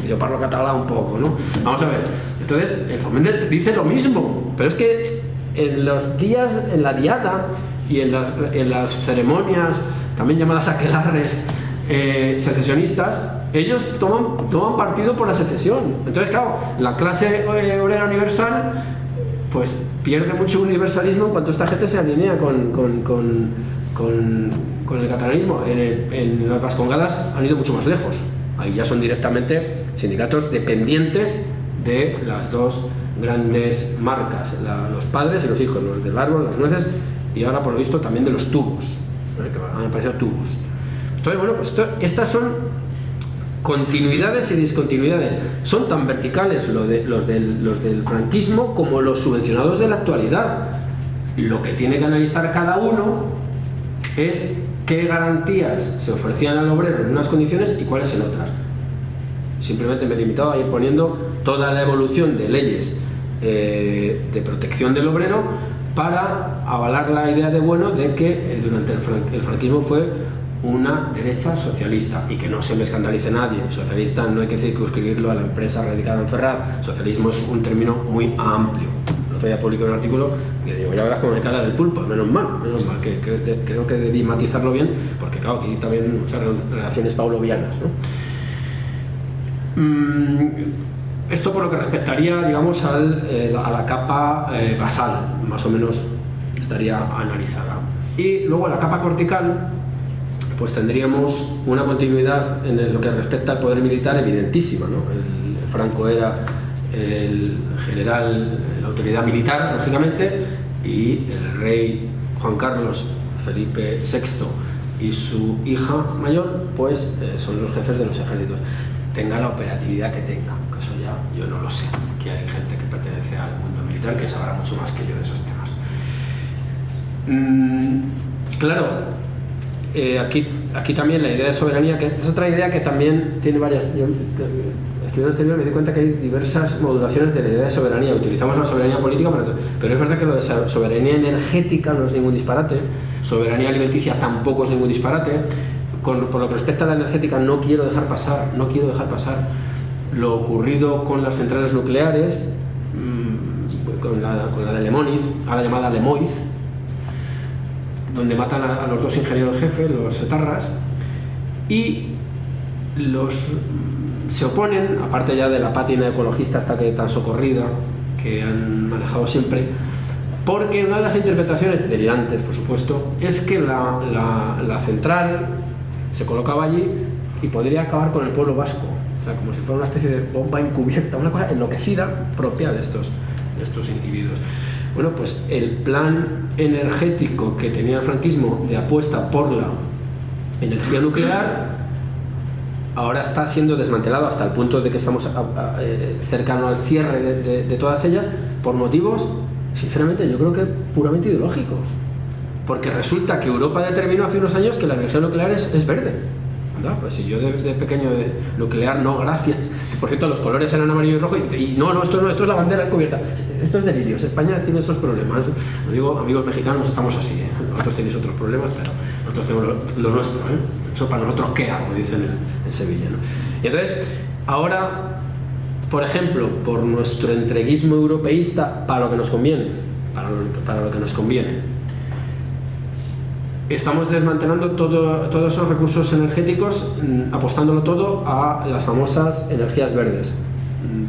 Yo parlo catalán un poco, ¿no? Vamos a ver. Entonces, el Foment dice lo mismo, pero es que en los días, en la diada y en las ceremonias, también llamadas aquelarres, secesionistas, ellos toman partido por la secesión. Entonces, claro, la clase obrera universal pues pierde mucho universalismo en cuanto esta gente se alinea con el catalanismo. En las Vascongadas han ido mucho más lejos. Ahí ya son directamente sindicatos dependientes de las dos grandes marcas, los padres y los hijos, los del árbol, las nueces, y ahora por lo visto también de los tubos, que han aparecido tubos. Entonces, bueno, pues estas son continuidades y discontinuidades. Son tan verticales los del franquismo como los subvencionados de la actualidad. Lo que tiene que analizar cada uno es qué garantías se ofrecían al obrero en unas condiciones y cuáles en otras. Simplemente me he limitado a ir poniendo toda la evolución de leyes de protección del obrero para avalar la idea de bueno de que durante el franquismo fue una derecha socialista, y que no se me escandalice nadie. Socialista no hay que circunscribirlo a la empresa radicada en Ferraz. Socialismo es un término muy amplio. El otro día publiqué un artículo que digo, ya verás cómo me cara del pulpo. Menos mal, que creo que debí matizarlo bien, porque claro, aquí también muchas relaciones pavlovianas, ¿no? Esto por lo que respectaría, digamos, a la capa basal, más o menos estaría analizada. Y luego la capa cortical, pues tendríamos una continuidad en lo que respecta al poder militar evidentísima, ¿no? El Franco era el general, la autoridad militar, lógicamente, y el rey Juan Carlos Felipe VI y su hija mayor, pues son los jefes de los ejércitos. Tenga la operatividad que tenga, que eso ya yo no lo sé, que hay gente que pertenece al mundo militar que sabrá mucho más que yo de esos temas. Claro, aquí también la idea de soberanía, que es otra idea que también tiene varias... Yo, escribiendo este libro me di cuenta que hay diversas modulaciones de la idea de soberanía. Utilizamos la soberanía política, pero es verdad que lo de soberanía energética no es ningún disparate, soberanía alimenticia tampoco es ningún disparate. Por lo que respecta a la energética, no quiero dejar pasar lo ocurrido con las centrales nucleares, con la de Lemoniz, ahora llamada Lemoiz, donde matan a los dos ingenieros jefes, los etarras, y se oponen, aparte ya de la pátina ecologista hasta que tan socorrida que han manejado siempre, porque una de las interpretaciones delirantes, por supuesto, es que la central se colocaba allí y podría acabar con el pueblo vasco, o sea, como si fuera una especie de bomba encubierta, una cosa enloquecida propia de estos individuos. Bueno, pues el plan energético que tenía el franquismo de apuesta por la energía nuclear ahora está siendo desmantelado hasta el punto de que estamos cercano al cierre de todas ellas por motivos, sinceramente, yo creo que puramente ideológicos. Porque resulta que Europa determinó hace unos años que la energía nuclear es verde. ¿Verdad? Pues si yo de pequeño nuclear, no, gracias. Por cierto, los colores eran amarillo y rojo y no, esto es la bandera encubierta. Esto es delirio. España tiene esos problemas. Lo digo, amigos mexicanos, estamos así, ¿eh? Vosotros tenéis otros problemas, pero nosotros tenemos lo nuestro, ¿eh? Eso para nosotros qué hago, dicen en Sevilla, ¿no? Y entonces, ahora, por ejemplo, por nuestro entreguismo europeísta, para lo que nos conviene, estamos desmantelando todos esos recursos energéticos, apostándolo todo a las famosas energías verdes,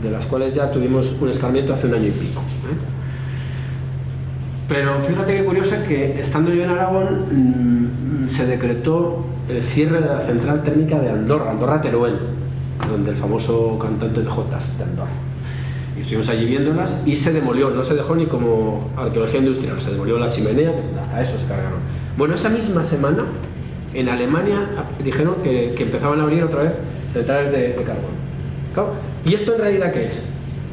de las cuales ya tuvimos un escarmiento hace un año y pico, ¿eh? Pero fíjate qué curioso que, estando yo en Aragón, se decretó el cierre de la central térmica de Andorra Teruel, donde el famoso cantante de Jotas de Andorra. Y estuvimos allí viéndolas y se demolió, no se dejó ni como arqueología industrial, se demolió la chimenea, que hasta eso se cargaron. Bueno, esa misma semana en Alemania dijeron que empezaban a abrir otra vez centrales de carbón. ¿Claro? ¿Y esto en realidad qué es?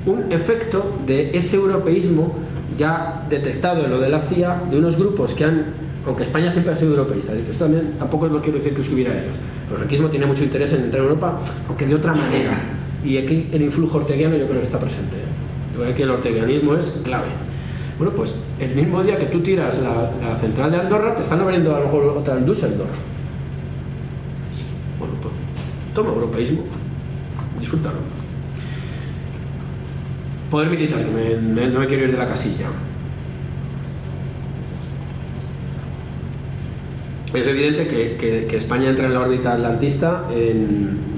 Un efecto de ese europeísmo ya detectado en lo de la CIA, de unos grupos que han, aunque España siempre ha sido europeísta, esto también tampoco lo quiero decir que escribiera ellos, pero el franquismo tiene mucho interés en entrar en Europa, aunque de otra manera, y aquí el influjo orteguiano yo creo que está presente, ¿eh? Yo creo que el orteguianismo es clave. Bueno, pues el mismo día que tú tiras la central de Andorra, te están abriendo a lo mejor otra en Düsseldorf. Bueno, pues toma europeísmo, disfrútalo. Poder militar, que no me quiero ir de la casilla. Es evidente que España entra en la órbita atlantista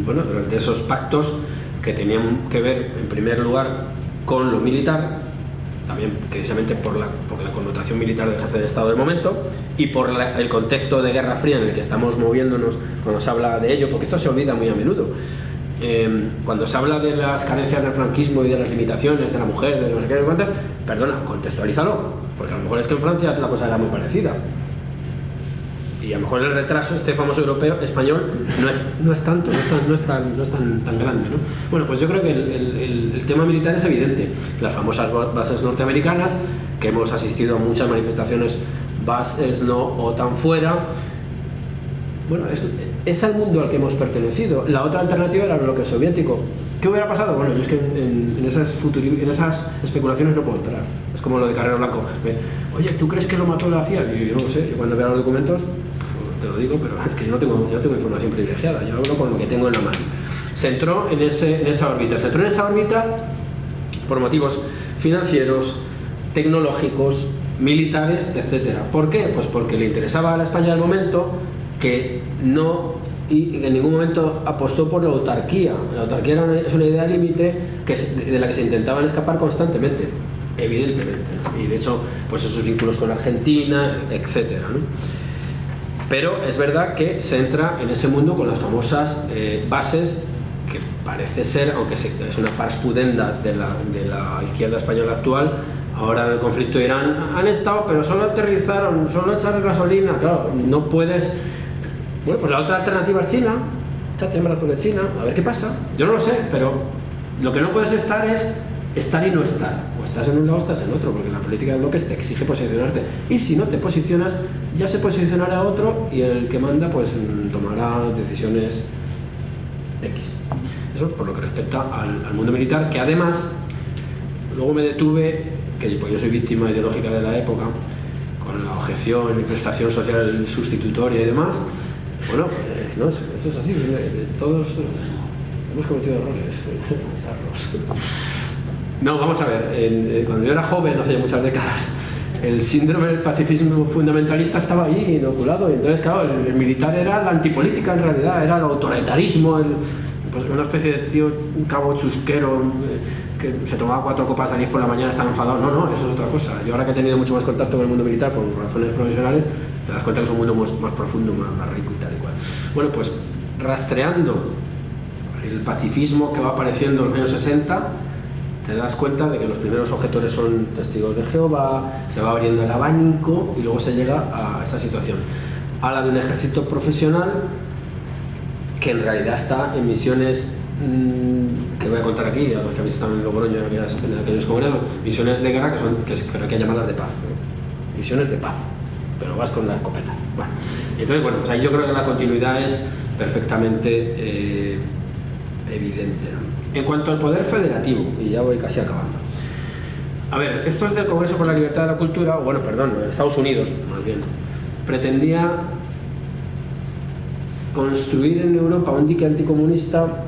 durante esos pactos que tenían que ver, en primer lugar, con lo militar, también precisamente por la connotación militar del jefe de Estado del momento y por el contexto de Guerra Fría en el que estamos moviéndonos cuando se habla de ello, porque esto se olvida muy a menudo. Cuando se habla de las carencias del franquismo y de las limitaciones de la mujer, de no sé qué, perdona, contextualízalo, porque a lo mejor es que en Francia la cosa era muy parecida. Y a lo mejor el retraso, este famoso europeo, español, no es tan grande, ¿no? Bueno, pues yo creo que el tema militar es evidente. Las famosas bases norteamericanas, que hemos asistido a muchas manifestaciones, bases no OTAN fuera, bueno, es al mundo al que hemos pertenecido. La otra alternativa era el bloque soviético. ¿Qué hubiera pasado? Bueno, yo es que en esas especulaciones no puedo entrar. Es como lo de Carrero Blanco. Oye, ¿tú crees que lo mató la CIA? Yo no lo sé. Yo cuando vea los documentos te lo digo, pero es que yo no tengo información privilegiada. Yo hablo con lo que tengo en la mano. Se entró en esa órbita. Se entró en esa órbita por motivos financieros, tecnológicos, militares, etcétera. ¿Por qué? Pues porque le interesaba a la España del momento que no, y en ningún momento apostó por la autarquía. La autarquía es una idea límite de la que se intentaban escapar constantemente, evidentemente, ¿no? Y de hecho, pues esos vínculos con Argentina, etcétera, ¿no? Pero es verdad que se entra en ese mundo con las famosas bases que parece ser, aunque es una pars pudenda de la izquierda española actual. Ahora en el conflicto de Irán han estado, pero solo aterrizaron, solo echaron gasolina. Claro, no puedes. Bueno, pues la otra alternativa es China. Échate en brazos de China, a ver qué pasa. Yo no lo sé, pero lo que no puedes estar es estar y no estar. o estás en un lado o estás en otro, porque la política de bloques te exige posicionarte, y si no te posicionas, ya se posicionará otro y el que manda pues tomará decisiones X. Eso por lo que respecta al mundo militar, que además, luego me detuve, que pues yo soy víctima ideológica de la época, con la objeción y prestación social sustitutoria y demás. Bueno, pues, no, eso es así, todos hemos cometido errores. No, vamos a ver, cuando yo era joven, hace ya muchas décadas, el síndrome del pacifismo fundamentalista estaba ahí inoculado, y entonces claro, el militar era la antipolítica en realidad, era el autoritarismo, pues una especie de tío, un cabo chusquero que se tomaba 4 copas de anís por la mañana, estaba enfadado. No, eso es otra cosa. Yo ahora que he tenido mucho más contacto con el mundo militar por razones profesionales, te das cuenta que es un mundo más profundo, más rico y tal y cual. Bueno, pues rastreando el pacifismo que va apareciendo en los años 60, te das cuenta de que los primeros objetores son testigos de Jehová, se va abriendo el abanico y luego se llega a esta situación. Habla de un ejército profesional que en realidad está en misiones que voy a contar aquí, a los que habéis estado en Logroño en aquellos congresos, misiones de guerra pero hay que llamarlas de paz, ¿no? Misiones de paz, pero vas con la escopeta. Bueno, entonces, bueno, pues ahí yo creo que la continuidad es perfectamente evidente, ¿no? En cuanto al poder federativo, y ya voy casi acabando. A ver, esto es del Congreso por la Libertad de la Cultura, bueno, perdón, Estados Unidos, más bien, pretendía construir en Europa un dique anticomunista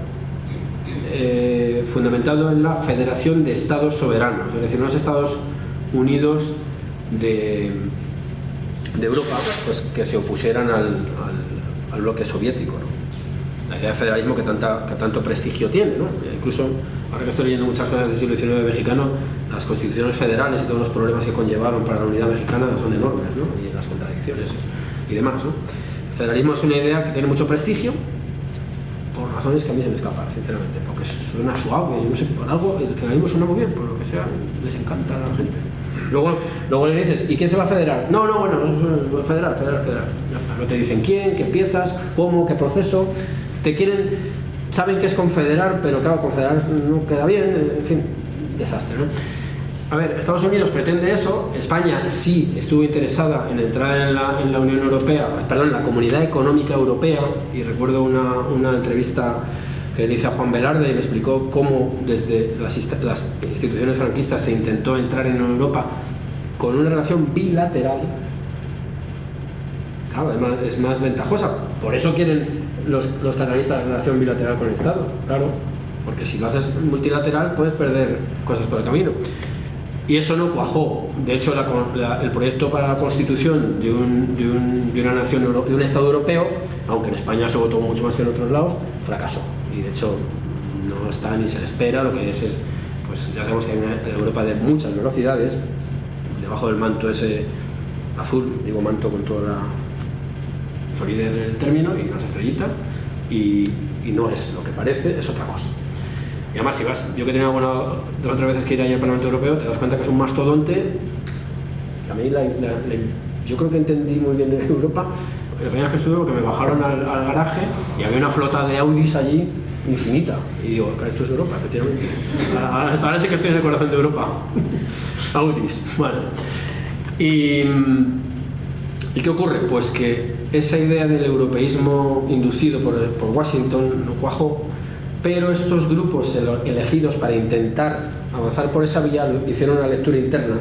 fundamentado en la Federación de Estados Soberanos, es decir, unos Estados Unidos de Europa, pues, que se opusieran al bloque soviético, ¿no? La idea de federalismo que tanto prestigio tiene, ¿no? Incluso, ahora que estoy leyendo muchas cosas del siglo XIX mexicano, las constituciones federales y todos los problemas que conllevaron para la unidad mexicana son enormes, ¿no? Y las contradicciones y demás, ¿no? El federalismo es una idea que tiene mucho prestigio, por razones que a mí se me escapan, sinceramente, porque suena suave, yo no sé, por algo el federalismo suena muy bien, por lo que sea, les encanta a la gente. Luego le dices, ¿y quién se va a federar? No, bueno, federal, ya está. No te dicen quién, qué piezas, cómo, qué proceso, saben que es confederar, pero claro, confederar no queda bien, en fin, desastre, ¿no? A ver, Estados Unidos pretende eso, España sí estuvo interesada en entrar en la Unión Europea, perdón, en la Comunidad Económica Europea, y recuerdo una entrevista que le hice a Juan Velarde y me explicó cómo desde las instituciones franquistas se intentó entrar en Europa con una relación bilateral. Claro, además es más ventajosa, por eso quieren los catalanistas la relación bilateral con el Estado, claro, porque si lo haces multilateral puedes perder cosas por el camino. Y eso no cuajó. De hecho, el proyecto para la constitución de una nación, de un Estado europeo, aunque en España se votó mucho más que en otros lados, fracasó. Y de hecho, no está ni se le espera. Lo que es pues ya sabemos que hay una Europa de muchas velocidades, debajo del manto ese azul, digo manto con toda la solidez del término y las estrellitas, y no es lo que parece, es otra cosa. Y además, si vas, yo que tenía 2 o 3 veces que ir ahí al Parlamento Europeo, te das cuenta que es un mastodonte. A mí yo creo que entendí muy bien en Europa. El primer que estuve, porque me bajaron al garaje y había una flota de Audis allí infinita. Y digo, esto es Europa, efectivamente. Ahora sí que estoy en el corazón de Europa. Audis, bueno. ¿Y qué ocurre? Pues que esa idea del europeísmo inducido por Washington no cuajó. Pero estos grupos elegidos para intentar avanzar por esa vía hicieron una lectura interna,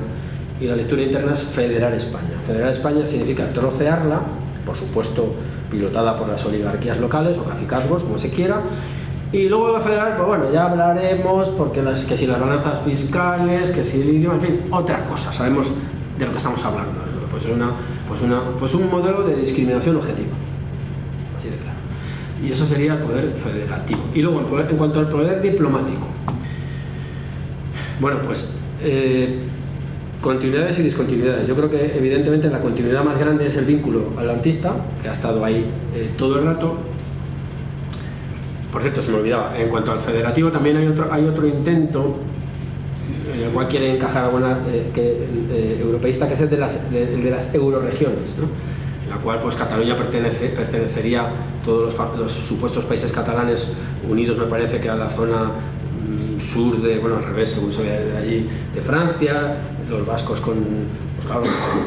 y la lectura interna es federar España. Federar España significa trocearla, por supuesto pilotada por las oligarquías locales o cacicazgos, como se quiera, y luego de federal, pues bueno, ya hablaremos, porque que si las balanzas fiscales, que si el idioma, en fin, otra cosa, sabemos de lo que estamos hablando. Pues un modelo de discriminación objetiva. Y eso sería el poder federativo. Y luego, en cuanto al poder diplomático, bueno, pues continuidades y discontinuidades. Yo creo que evidentemente la continuidad más grande es el vínculo atlantista, que ha estado ahí todo el rato. Por cierto, se me olvidaba, en cuanto al federativo también hay otro intento, en el cual quiere encajar alguna europeísta, que es el de las euroregiones, ¿no? La cual pues Cataluña pertenecería, todos los supuestos países catalanes unidos, me parece que a la zona sur de, bueno, al revés, según se ve de allí, de Francia, los vascos con, pues claro,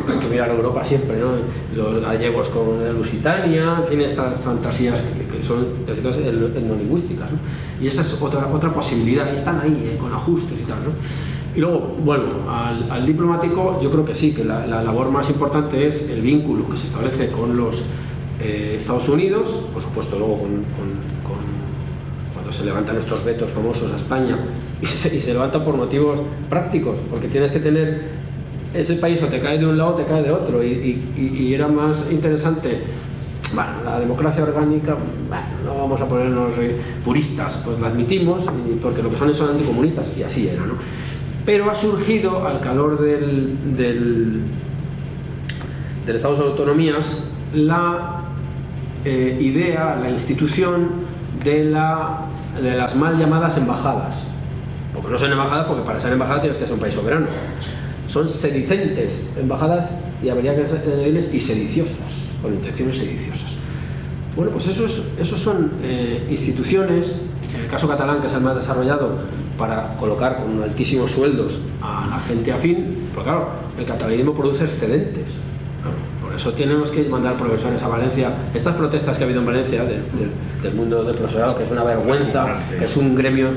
hay que mirar a Europa siempre, ¿no? Los gallegos con la Lusitania, en fin, estas fantasías que son etnolingüísticas, ¿no? Y esa es otra posibilidad, y están ahí, con ajustes y tal, ¿no? Y luego, vuelvo al diplomático. Yo creo que sí, que la labor más importante es el vínculo que se establece con los Estados Unidos, por supuesto luego cuando se levantan estos vetos famosos a España, y se levantan por motivos prácticos, porque tienes que tener ese país, o te cae de un lado o te cae de otro, y era más interesante, bueno, la democracia orgánica, bueno, no vamos a ponernos puristas, pues la admitimos, porque lo que son anticomunistas, y así era, ¿no? Pero ha surgido al calor del Estado de Autonomías la idea, la institución de las mal llamadas embajadas. Porque no son embajadas, porque para ser embajada tienes que ser un país soberano. Son sedicentes embajadas, y habría que decirles, y sediciosas, con intenciones sediciosas. Bueno, pues esos son instituciones, en el caso catalán, que es el más desarrollado, para colocar con altísimos sueldos a la gente afín, porque claro, el catalanismo produce excedentes. Por eso tenemos que mandar profesores a Valencia. Estas protestas que ha habido en Valencia del mundo del profesorado, que es una vergüenza, que es un gremio,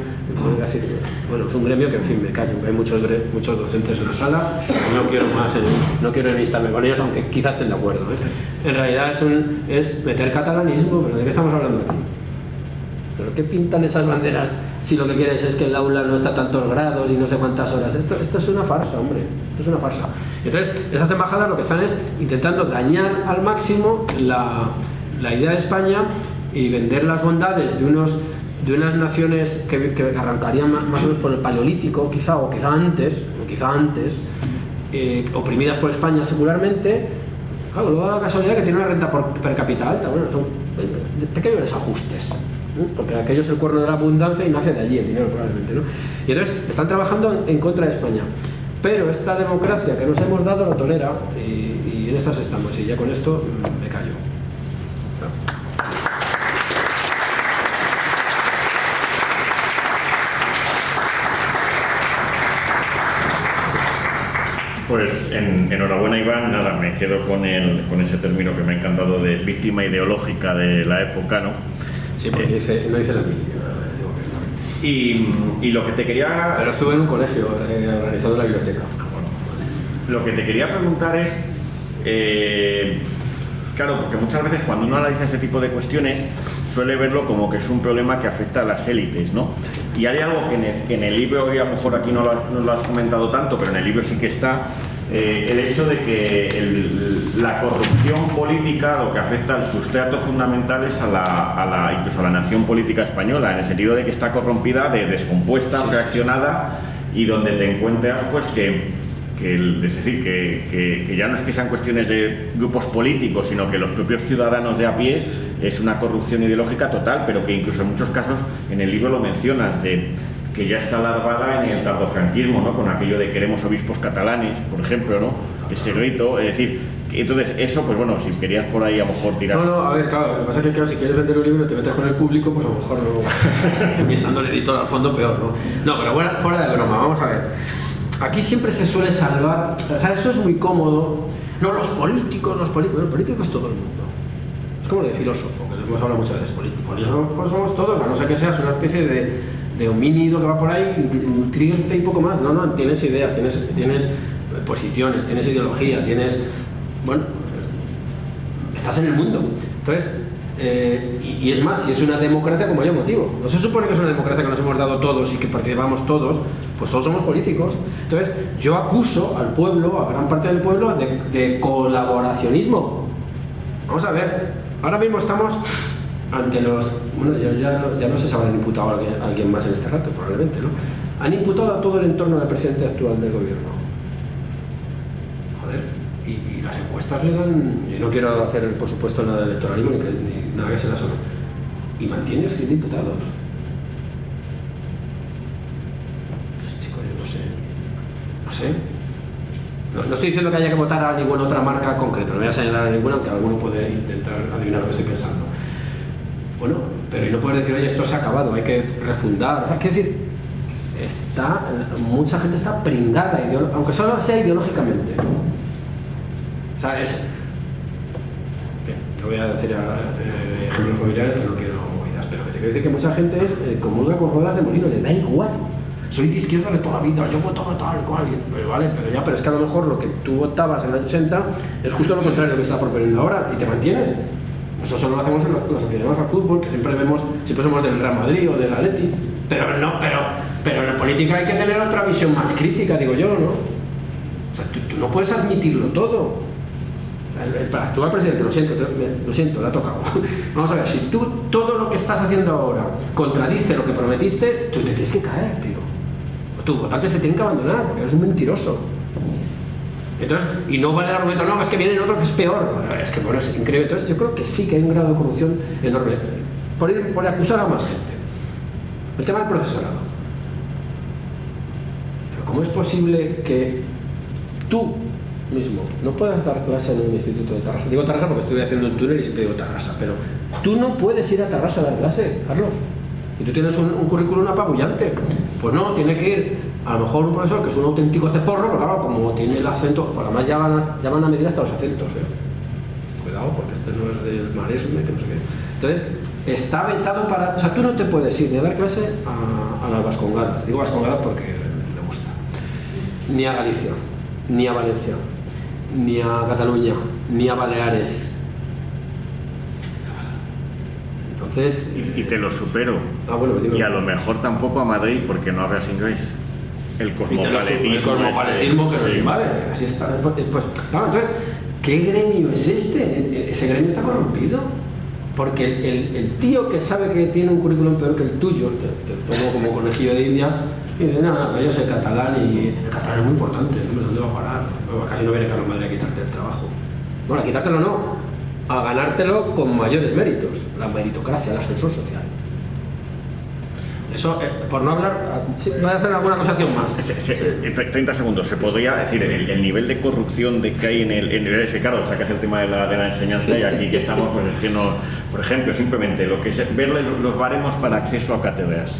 bueno, es un gremio que, en fin, me callo, hay muchos docentes en la sala, no quiero enemistarme con ellos, aunque quizás estén de acuerdo, ¿eh? En realidad es meter catalanismo, pero ¿de qué estamos hablando aquí? ¿Pero qué pintan esas banderas si lo que quieres es que el aula no está a tantos grados y no sé cuántas horas? Esto es una farsa, hombre, esto es una farsa. Entonces, esas embajadas lo que están es intentando dañar al máximo la idea de España y vender las bondades de unas naciones que arrancarían más o menos por el Paleolítico, quizá antes, oprimidas por España secularmente. Claro, luego da la casualidad que tiene una renta per cápita alta. Bueno, son pequeños desajustes, ¿no? Porque aquello es el cuerno de la abundancia y nace de allí el dinero, probablemente, ¿no? Y entonces están trabajando en contra de España. Pero esta democracia que nos hemos dado lo tolera, y en estas estamos. Y ya con esto me callo. Pues enhorabuena, Iván. Nada, me quedo con ese término que me ha encantado, de víctima ideológica de la época, ¿no? Sí, porque no dice la Biblia. Y lo que te quería... Pero estuve en un colegio organizando la biblioteca. Lo que te quería preguntar es... claro, porque muchas veces cuando uno analiza ese tipo de cuestiones suele verlo como que es un problema que afecta a las élites, ¿no? Y hay algo que en el libro, y a lo mejor aquí no lo has comentado tanto, pero en el libro sí que está, el hecho de que la corrupción política lo que afecta al sustrato fundamental es incluso a la nación política española, en el sentido de que está corrompida, descompuesta, fraccionada, y donde te encuentras pues es decir, que ya no es que sean cuestiones de grupos políticos, sino que los propios ciudadanos de a pie es una corrupción ideológica total, pero que incluso en muchos casos en el libro lo mencionas, que ya está larvada en el tardofranquismo, ¿no? Con aquello de queremos obispos catalanes, por ejemplo, ¿no? Ese grito, es decir, entonces eso, pues bueno, si querías por ahí a lo mejor tirar... No, a ver, claro, lo que pasa es que claro, si quieres vender un libro y te metes con el público, pues a lo mejor no... y estando el editor al fondo, peor, ¿no? No, pero bueno, fuera de broma, vamos a ver. Aquí siempre se suele salvar, o sea, eso es muy cómodo. No, los políticos es todo el mundo. Es como de filósofo, que les hemos hablado muchas veces, políticos. Pues somos todos, a no ser que seas una especie de homínido que va por ahí, nutrirte y poco más. No, tienes ideas, tienes posiciones, tienes ideología, bueno, estás en el mundo. Entonces, y es más, si es una democracia, como hay un motivo. No se supone que es una democracia que nos hemos dado todos y que participamos todos, pues todos somos políticos. Entonces, yo acuso al pueblo, a gran parte del pueblo, de colaboracionismo. Vamos a ver, ahora mismo estamos ante los... Bueno, ya no sé si habrán imputado a alguien más en este rato, probablemente, ¿no? Han imputado a todo el entorno del presidente actual del gobierno. Joder, y las encuestas le dan... Y no quiero hacer, por supuesto, nada de electoralismo ni nada que se la zona. Y mantiene 100 diputados. No estoy diciendo que haya que votar a ninguna otra marca concreta, no voy a señalar a ninguna, aunque alguno puede intentar adivinar lo que estoy pensando. Bueno, pero y no puedes decir, oye, esto se ha acabado, hay que refundar. O sea, quiero decir, mucha gente está pringada, aunque solo sea ideológicamente. O sea, no voy a decir ejemplos familiares que no quiero movidas, pero que te quiero decir que mucha gente es comulga con ruedas de molino, le da igual. Soy de izquierda de toda la vida, yo voto tal cual, pero es que a lo mejor lo que tú votabas en el 80 es justo lo contrario de lo que se está proponiendo ahora y te mantienes. Eso solo lo hacemos en los aficionados al fútbol, que siempre somos del Real Madrid o del Atleti, pero en la política hay que tener otra visión más crítica, digo yo, ¿no? O sea, tú no puedes admitirlo todo. El actual presidente, lo siento, le ha tocado. Vamos a ver, si tú todo lo que estás haciendo ahora contradice lo que prometiste, tú te tienes que caer, tío. Tus votantes te tienen que abandonar, porque eres un mentiroso. Entonces, y no vale el argumento, no, es que viene otro que es peor. Es que bueno, es increíble. Entonces, yo creo que sí que hay un grado de corrupción enorme. Por acusar a más gente. El tema del profesorado. Pero ¿cómo es posible que tú mismo no puedas dar clase en un instituto de Tarrasa? Digo Tarrasa porque estoy haciendo un túnel y siempre digo Tarrasa, pero tú no puedes ir a Tarrasa a dar clase, Carlos. Y tú tienes un currículum apabullante. Pues no, tiene que ir a lo mejor un profesor que es un auténtico ceporro, pero claro, como tiene el acento, pues además ya van a medir hasta los acentos, Cuidado, porque este no es del Maresme, que no sé qué. Entonces, está vetado para... O sea, tú no te puedes ir ni a dar clase a las Vascongadas. Digo Vascongadas porque me gusta. Ni a Galicia, ni a Valencia, ni a Cataluña, ni a Baleares. Entonces, y te lo supero. Bueno, y a lo mejor tampoco a Madrid porque no hablas inglés. El cosmopolitismo que nos invade. Así está. Pues, claro, entonces, ¿qué gremio es este? Ese gremio está corrompido. Porque el tío que sabe que tiene un currículum peor que el tuyo, te pongo como conejillo de indias, y dice, no, yo sé catalán y el catalán es muy importante, ¿dónde va a parar? Casi no viene Carlos Madrid a quitarte el trabajo. Bueno, a quitártelo no. A ganártelo con mayores méritos, la meritocracia, el ascensor social. Eso, por no hablar, voy a hacer alguna acusación más. 30 segundos. Se podría decir el nivel de corrupción de que hay en el claro, sacas el tema de la enseñanza y aquí que estamos, pues es que no. Por ejemplo, simplemente lo que es ver los baremos para acceso a cátedras,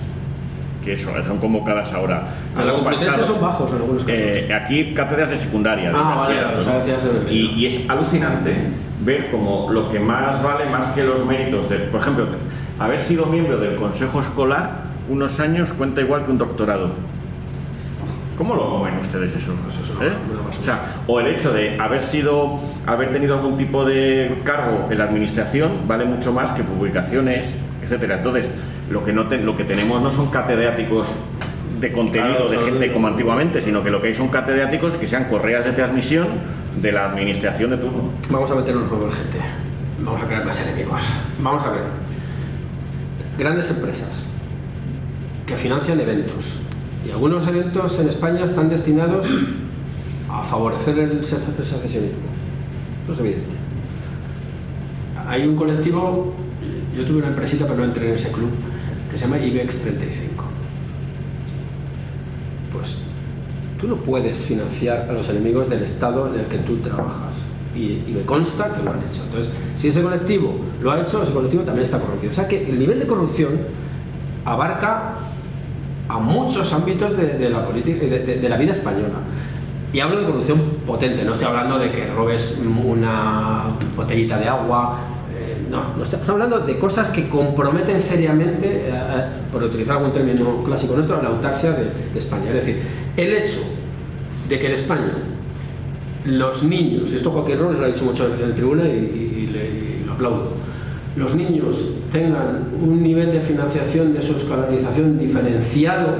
que son convocadas ahora. La competencia son bajos en algunos casos. Aquí cátedras de secundaria, y es alucinante ver como lo que más vale, más que los méritos por ejemplo, haber sido miembro del consejo escolar unos años cuenta igual que un doctorado. ¿Cómo lo comen ustedes eso? O sea, o el hecho de haber tenido algún tipo de cargo en la administración vale mucho más que publicaciones, etcétera. Entonces, lo que tenemos no son catedráticos de contenido, claro, de gente como antiguamente, sino que lo que hay son catedráticos que sean correas de transmisión de la administración de turno. Vamos a meternos con la gente. Vamos a crear más enemigos. Vamos a ver. Grandes empresas que financian eventos. Y algunos eventos en España están destinados a favorecer el secesionismo. Eso es evidente. Hay un colectivo, yo tuve una empresita pero no entré en ese club, que se llama IBEX 35. Pues tú no puedes financiar a los enemigos del Estado en el que tú trabajas. Y me consta que lo han hecho. Entonces, si ese colectivo lo ha hecho, ese colectivo también está corrompido. O sea que el nivel de corrupción abarca a muchos ámbitos de la política, de la vida española. Y hablo de corrupción potente, no estoy hablando de que robes una botellita de agua, no estamos hablando de cosas que comprometen seriamente, por utilizar algún término clásico nuestro, la autaxia de España. Es decir, el hecho de que en España los niños, y esto Joaquín Robles lo ha dicho mucho en tribuna y lo aplaudo, los niños tengan un nivel de financiación de su escolarización diferenciado,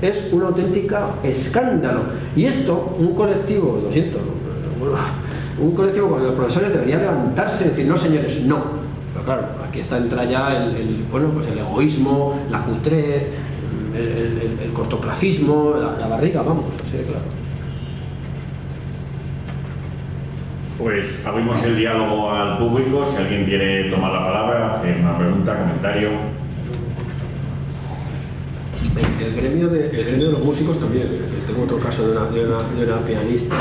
es un auténtico escándalo. Y esto, un colectivo, lo siento, un colectivo con los profesores debería levantarse y decir, no señores, no. Pero claro, aquí entra ya el egoísmo, la cutrez, el cortoplacismo, la barriga, vamos, así de claro. Pues abrimos el diálogo al público, si alguien quiere tomar la palabra, hacer una pregunta, comentario. El gremio de los músicos también. Tengo otro caso de una pianista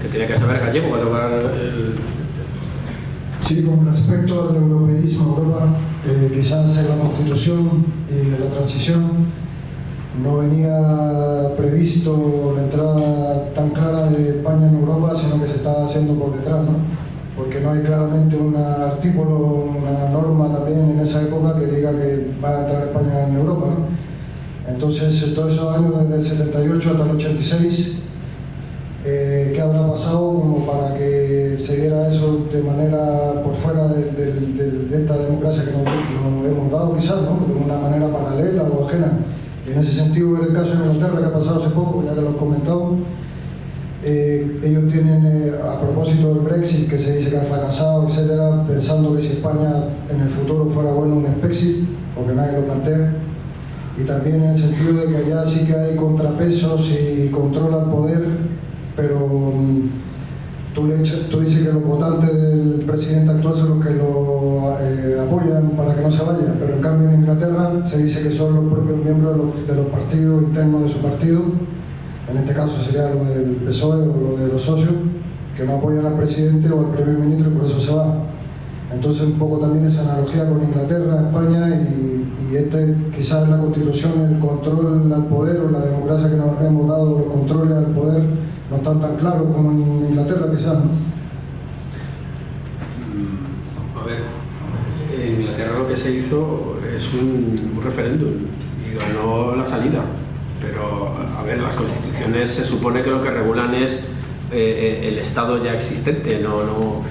que tenía que saber gallego para tocar el... Sí, con respecto al europeísmo, Europa, quizás en la Constitución y en la transición no venía previsto la entrada tan clara de España en Europa, sino que se está haciendo por detrás, ¿no? Porque no hay claramente un artículo, una norma también en esa época que diga que va a entrar España en Europa, ¿no? Entonces, todos esos años, desde el 78 hasta el 86, ¿qué habrá pasado como para que se diera eso de manera por fuera de esta democracia que nos hemos dado, quizás, ¿no? De una manera paralela o ajena? Y en ese sentido, el caso de Inglaterra, que ha pasado hace poco, ya que lo he comentado, ellos tienen, a propósito del Brexit, que se dice que ha fracasado, etcétera, pensando que si España en el futuro fuera bueno un Spexit, porque nadie lo plantea, y también en el sentido de que allá sí que hay contrapesos y controla el poder, pero tú dices que los votantes del presidente actual son los que lo apoyan para que no se vaya, pero en cambio en Inglaterra se dice que son los propios miembros de los partidos internos de su partido, en este caso sería lo del PSOE o lo de los socios, que no apoyan al presidente o al primer ministro y por eso se va. Entonces un poco también esa analogía con Inglaterra, España y quizás en la Constitución el control al poder o la democracia que nos hemos dado, los controles al poder no están tan claros como en Inglaterra quizás, ¿no? A ver, en Inglaterra lo que se hizo es un referéndum y ganó la salida, pero a ver, las constituciones se supone que lo que regulan es el Estado ya existente, no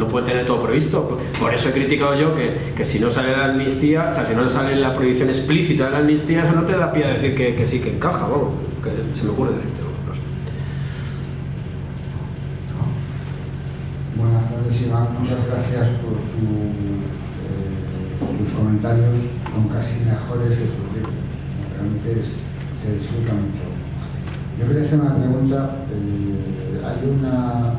puede tener todo previsto. Por eso he criticado yo que si no sale la amnistía, o sea, si no sale la prohibición explícita de la amnistía, eso no te da pie a decir que sí, que encaja, vamos, que se me ocurre decirte. No sé. Buenas tardes, Iván. Muchas gracias por tus comentarios, son casi mejores que tus libros. Realmente se disfruta mucho. Yo quería hacer una pregunta. Hay una,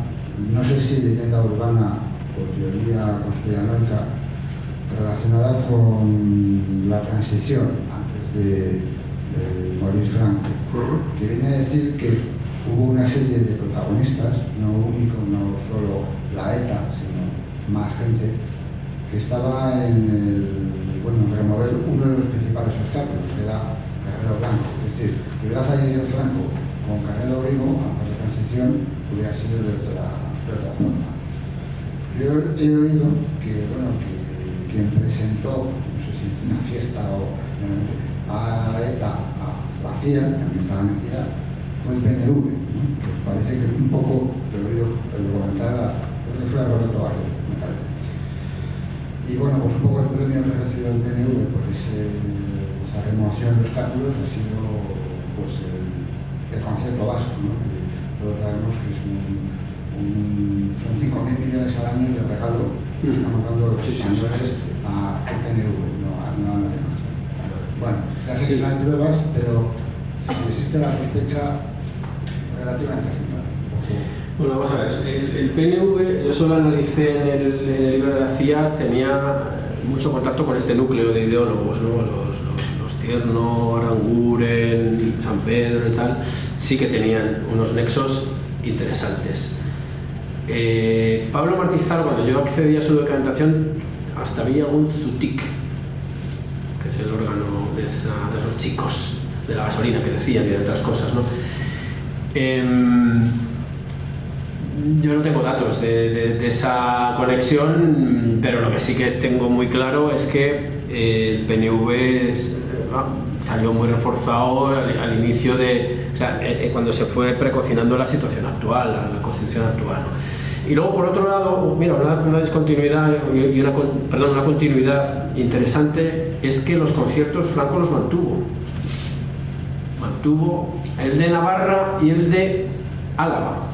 no sé si leyenda urbana o teoría conspiranoica relacionada con la transición antes de morir Franco, que viene a decir que hubo una serie de protagonistas, no único, no solo la ETA, sino más gente, que estaba en remover uno de los principales obstáculos, que era Carrero Blanco. Es decir, si hubiera fallecido Franco con Carrero Vivo, antes de transición, hubiera sido de otra forma. Yo he oído que quien presentó, no sé si una fiesta o a ETA, a la CIA, que estaba metida, fue el PNV, ¿no? Que parece que un poco, pero yo lo comentaba, creo que fue a Roberto Barrio, me parece. Y bueno, pues un poco el premio que ha recibido el PNV por esa remoción de obstáculos ha sido pues el concierto vasco, ¿no? Todos sabemos que es son 5.000 millones al año de regalo que estamos dando los españoles al PNV, no a nadie más. Bueno, ya sé que no hay pruebas, pero existe la sospecha relativamente firme. Bueno, vamos a ver, el PNV, yo solo analicé en el libro de la CIA, tenía mucho contacto con este núcleo de ideólogos, ¿no? Los Tierno, Aranguren, San Pedro y tal, sí que tenían unos nexos interesantes. Pablo Martizal, cuando yo accedí a su documentación, hasta había un ZUTIC, que es el órgano de esos chicos de la gasolina que decían y de otras cosas, ¿no? Yo no tengo datos de esa conexión, pero lo que sí que tengo muy claro es que el PNV salió muy reforzado al inicio cuando se fue precocinando la situación actual, la constitución actual, ¿no? Y luego, por otro lado, mira, una discontinuidad y una continuidad interesante es que los conciertos Franco los mantuvo el de Navarra y el de Álava,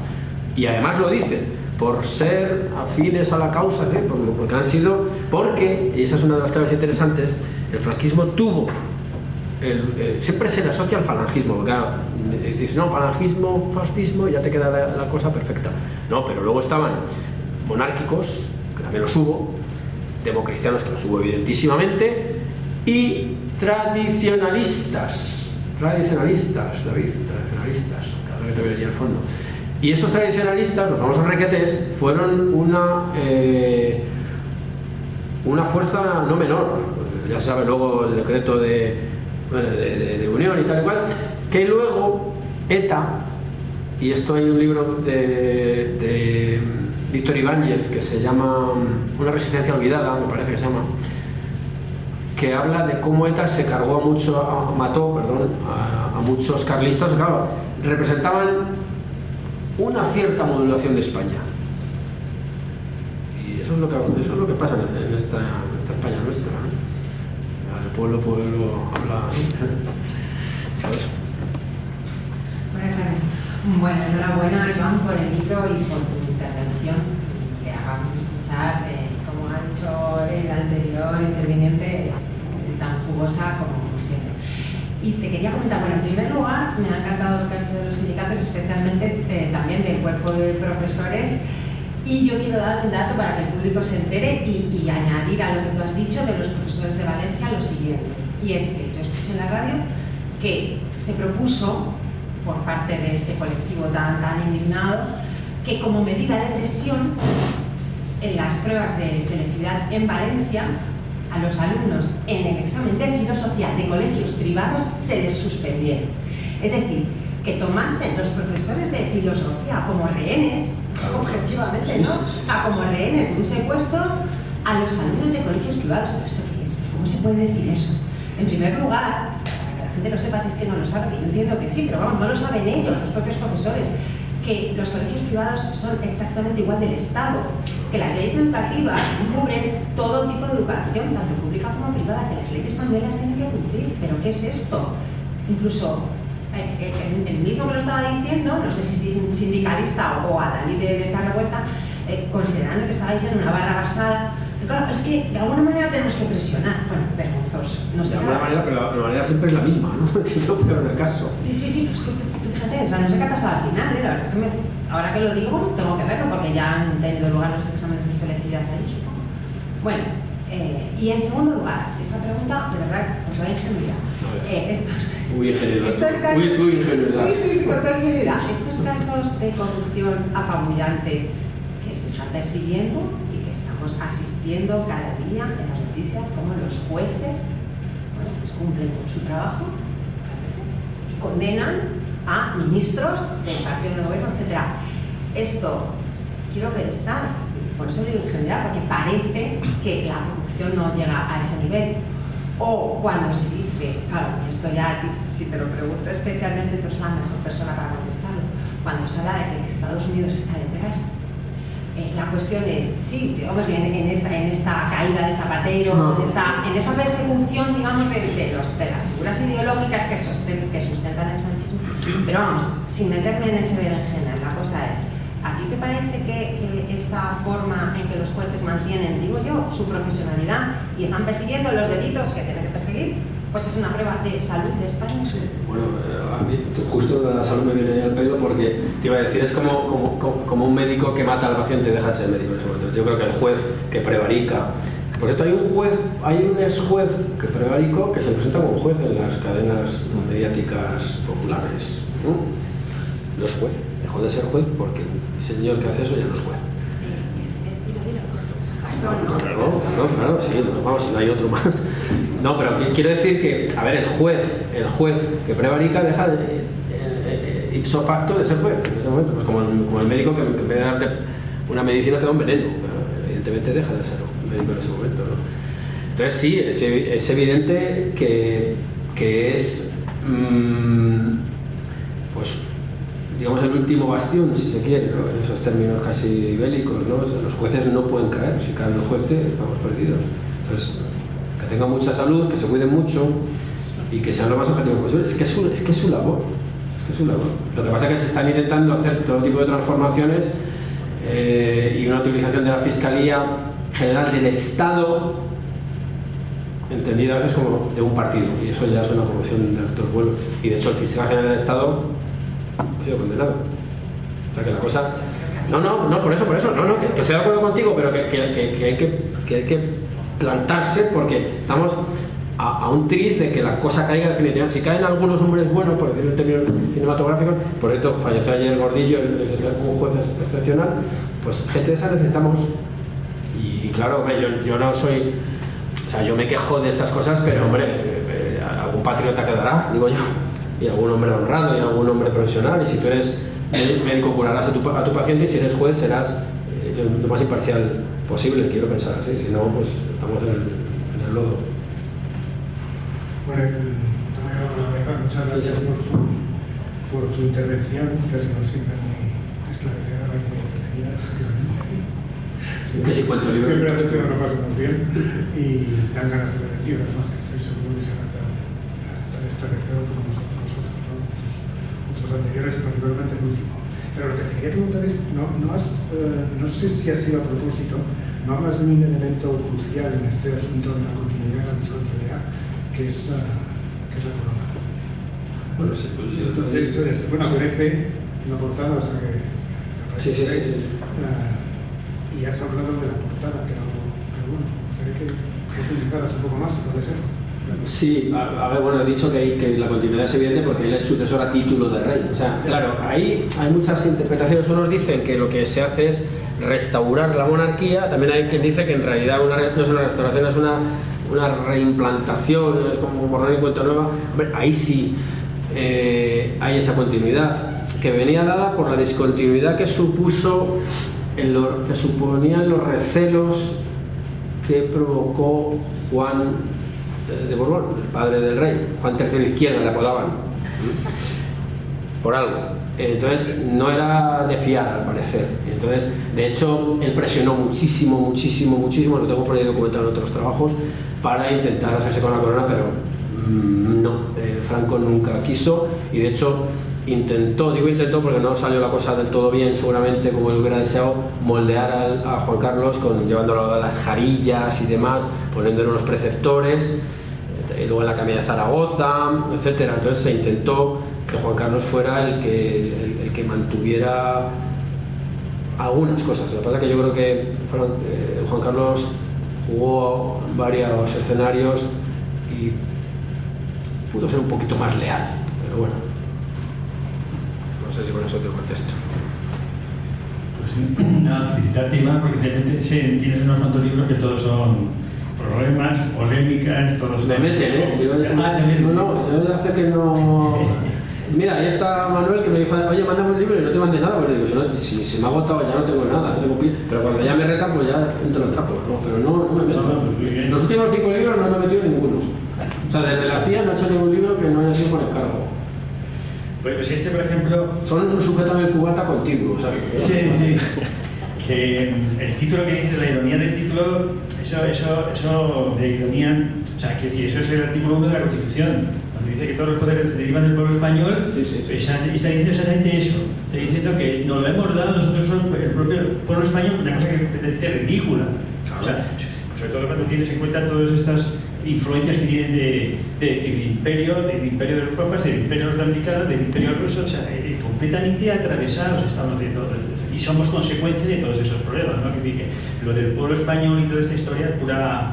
y además lo dice por ser afines a la causa, porque han sido, y esa es una de las claves interesantes, el franquismo tuvo siempre se le asocia al falangismo, porque claro, dices, no, falangismo, fascismo, ya te queda la cosa perfecta. No, pero luego estaban monárquicos, que también los hubo, democristianos, que los hubo evidentísimamente, y tradicionalistas, David, tradicionalistas, claro que te veo allí al fondo. Y esos tradicionalistas, los famosos requetés, fueron una fuerza no menor. Ya se sabe luego el decreto de de unión y tal y cual, que luego ETA, y esto hay un libro de Víctor Ibáñez que se llama Una resistencia olvidada, me parece que se llama, que habla de cómo ETA se cargó mató a muchos carlistas, claro, representaban una cierta modulación de España. Y eso es lo que pasa en esta España nuestra, ¿no? El pueblo habla, ¿sabes? Buenas tardes. Bueno, enhorabuena, Iván, por el libro y por tu intervención, que acabamos de escuchar, como ha dicho el anterior interviniente, tan jugosa como siempre. Y te quería comentar, bueno, en primer lugar, me ha encantado el caso de los sindicatos, especialmente también del cuerpo de profesores, y yo quiero dar un dato para que el público se entere y añadir a lo que tú has dicho de los profesores de Valencia lo siguiente, y es que yo escuché en la radio que se propuso por parte de este colectivo tan indignado, que como medida de presión en las pruebas de selectividad en Valencia, a los alumnos en el examen de filosofía de colegios privados se les suspendieron. Es decir, que tomasen los profesores de filosofía como rehenes, objetivamente, ¿no? Como rehenes de un secuestro a los alumnos de colegios privados. ¿Pero esto qué es? ¿Cómo se puede decir eso? En primer lugar, la gente lo sepa, si es que no lo sabe, que yo entiendo que sí, pero vamos, no lo saben ellos, los propios profesores, que los colegios privados son exactamente igual del Estado, que las leyes educativas cubren todo tipo de educación, tanto pública como privada, que las leyes también las tienen que cumplir. ¿Pero qué es esto? Incluso el mismo que lo estaba diciendo, no sé si es sindicalista o adalid de esta revuelta, considerando que estaba diciendo una barra basada. Claro, es que de alguna manera tenemos que presionar. Bueno, vergonzoso. No sé, de alguna manera, pero la manera siempre es la misma, ¿no? Que no peor en el caso. Sí, pero es que tú fíjate, o sea, no sé qué ha pasado al final, la verdad es que ahora que lo digo, tengo que verlo porque ya han tenido lugar los exámenes de selectividad ahí, supongo. Bueno, y en segundo lugar, esta pregunta, de verdad, con toda ingenuidad. Muy ingenuidad. Muy ingenuidad. Sí, con toda ingenuidad. Estos casos de corrupción apabullante que se están persiguiendo y que estamos asistiendo cada día en las noticias, como los jueces, bueno, pues cumplen con su trabajo y condenan a ministros del partido de gobierno, etc. Esto, quiero pensar, por eso digo ingenuidad, porque parece que la corrupción no llega a ese nivel. O cuando se dice, claro, esto ya, si te lo pregunto especialmente, tú eres la mejor persona para contestarlo, cuando se habla de que Estados Unidos está detrás, la cuestión es, sí, digamos, en esta caída de Zapatero, en esta persecución, digamos, de las figuras ideológicas que sustentan el sanchismo, pero vamos, sin meterme en ese berenjena, la cosa es, ¿a ti te parece que esta forma en que los jueces mantienen, digo yo, su profesionalidad y están persiguiendo los delitos que tienen que perseguir, pues es una prueba de salud de España? Sí. Bueno, a mí justo la salud me viene al pelo porque te iba a decir, es como un médico que mata al paciente y deja de ser médico en ese momento. Yo creo que el juez que prevarica, por cierto, hay un ex juez que prevaricó que se presenta como juez en las cadenas mediáticas populares, ¿no? No es juez, dejó de ser juez porque el señor que hace eso ya no es juez. Claro, sí, vamos, si no hay otro más. No, pero quiero decir que, a ver, el juez que prevarica deja ipso facto de ser juez en ese momento, pues como el médico que en vez de darte una medicina te da un veneno, evidentemente deja de ser un médico en ese momento, ¿no? Entonces sí, es evidente que es, pues, digamos, el último bastión, si se quiere, ¿no? En esos términos casi bélicos, ¿no? O sea, los jueces no pueden caer, si caen los jueces estamos perdidos. Entonces, que tengan mucha salud, que se cuiden mucho y que sean lo más objetivos posible. Es que es su labor. Lo que pasa es que se están intentando hacer todo tipo de transformaciones y una utilización de la Fiscalía General del Estado, entendida a veces como de un partido, y eso ya es una corrupción de altos vuelos. Y de hecho el Fiscal General del Estado ha sido condenado. O sea que la cosa... No, por eso, que estoy de acuerdo contigo, pero que hay que plantarse porque estamos a un tris de que la cosa caiga definitivamente. Si caen algunos hombres buenos, por decirlo en términos cinematográficos, por cierto, falleció ayer Gordillo, un juez excepcional, pues gente de esa necesitamos. Y claro, hombre, yo no soy... O sea, yo me quejo de estas cosas, pero hombre, algún patriota quedará, digo yo, y algún hombre honrado y algún hombre profesional, y si tú eres médico curarás a tu paciente, y si eres juez serás lo más imparcial posible, quiero pensar así, si no pues estamos en el lodo. Bueno, muchas gracias por tu intervención, que ha sido siempre muy esclarecedora y muy entretenida. Que si cuento libros. Siempre haces que nos lo pasamos bien y dan ganas de ver el libro, además que estoy seguro que será tan esclarecedor como nosotros, ¿no? Otros anteriores y particularmente el último. Pero lo que te quería preguntar es, no sé si ha sido a propósito, no hablas de un elemento crucial en este asunto de la continuidad y la discontinuidad, que es la corona. Bueno, sí, entonces, aparece en la portada, o sea que... Sí. Y has hablado de la portada, pero bueno, creo que utilizaras un poco más, si puede ser. Sí, a ver, bueno, he dicho que la continuidad es evidente porque él es sucesor a título de rey. O sea, claro, ahí hay muchas interpretaciones. Unos dicen que lo que se hace es restaurar la monarquía, también hay quien dice que en realidad no es una restauración, es una reimplantación, es como borrar y cuenta nueva. Hombre, ahí sí hay esa continuidad, que venía dada por la discontinuidad que suponían los recelos que provocó Juan de Borbón, el padre del rey, Juan III de Izquierda le apodaban, por algo. Entonces no era de fiar, al parecer. Entonces, de hecho, él presionó muchísimo, lo tengo por ahí documentado en otros trabajos, para intentar hacerse con la corona, pero no, Franco nunca quiso, y de hecho intentó porque no salió la cosa del todo bien, seguramente como él hubiera deseado, moldear a Juan Carlos llevándolo a las jarillas y demás, poniéndole unos preceptores, y luego en la Academia de Zaragoza, etcétera. Entonces se intentó que Juan Carlos fuera el que mantuviera algunas cosas. Lo que pasa es que yo creo que Juan Carlos jugó varios escenarios y pudo ser un poquito más leal, pero bueno, no sé si con eso te contesto. Pues nada, felicitarte, Iván, porque tienes unos cuantos libros que todos son problemas, polémicas, todos... Me meten, yo ya sé que no... Mira, ahí está Manuel que me dijo, oye, mándame un libro y no te mandé nada, porque digo, si se me ha agotado ya no tengo nada, no tengo pila. Pero cuando ya me retan, pues ya entro en trapo, ¿no? Pero no me meto. Los últimos 5 libros no me he metido ninguno. O sea, desde la CIA no he hecho ningún libro que no haya sido por encargo. Pues este, por ejemplo... Son un sujeto en el cubata continuo, ¿sabes? Sí. Que el título que dice, la ironía del título, eso de ironía, o sea, quiero decir, eso es el artículo 1 de la Constitución. Cuando dice que todos los poderes se derivan del pueblo español, está diciendo exactamente eso. Está diciendo que nos lo hemos dado nosotros, el propio pueblo español, una cosa que es completamente ridícula. O sea, sobre todo cuando tienes en cuenta todas estas influencias que vienen del imperio de los papas, del imperio norteamericano, del imperio ruso, o sea, completamente atravesados estamos de todo. Y somos consecuencia de todos esos problemas, ¿no? Es decir, que lo del pueblo español y toda esta historia es pura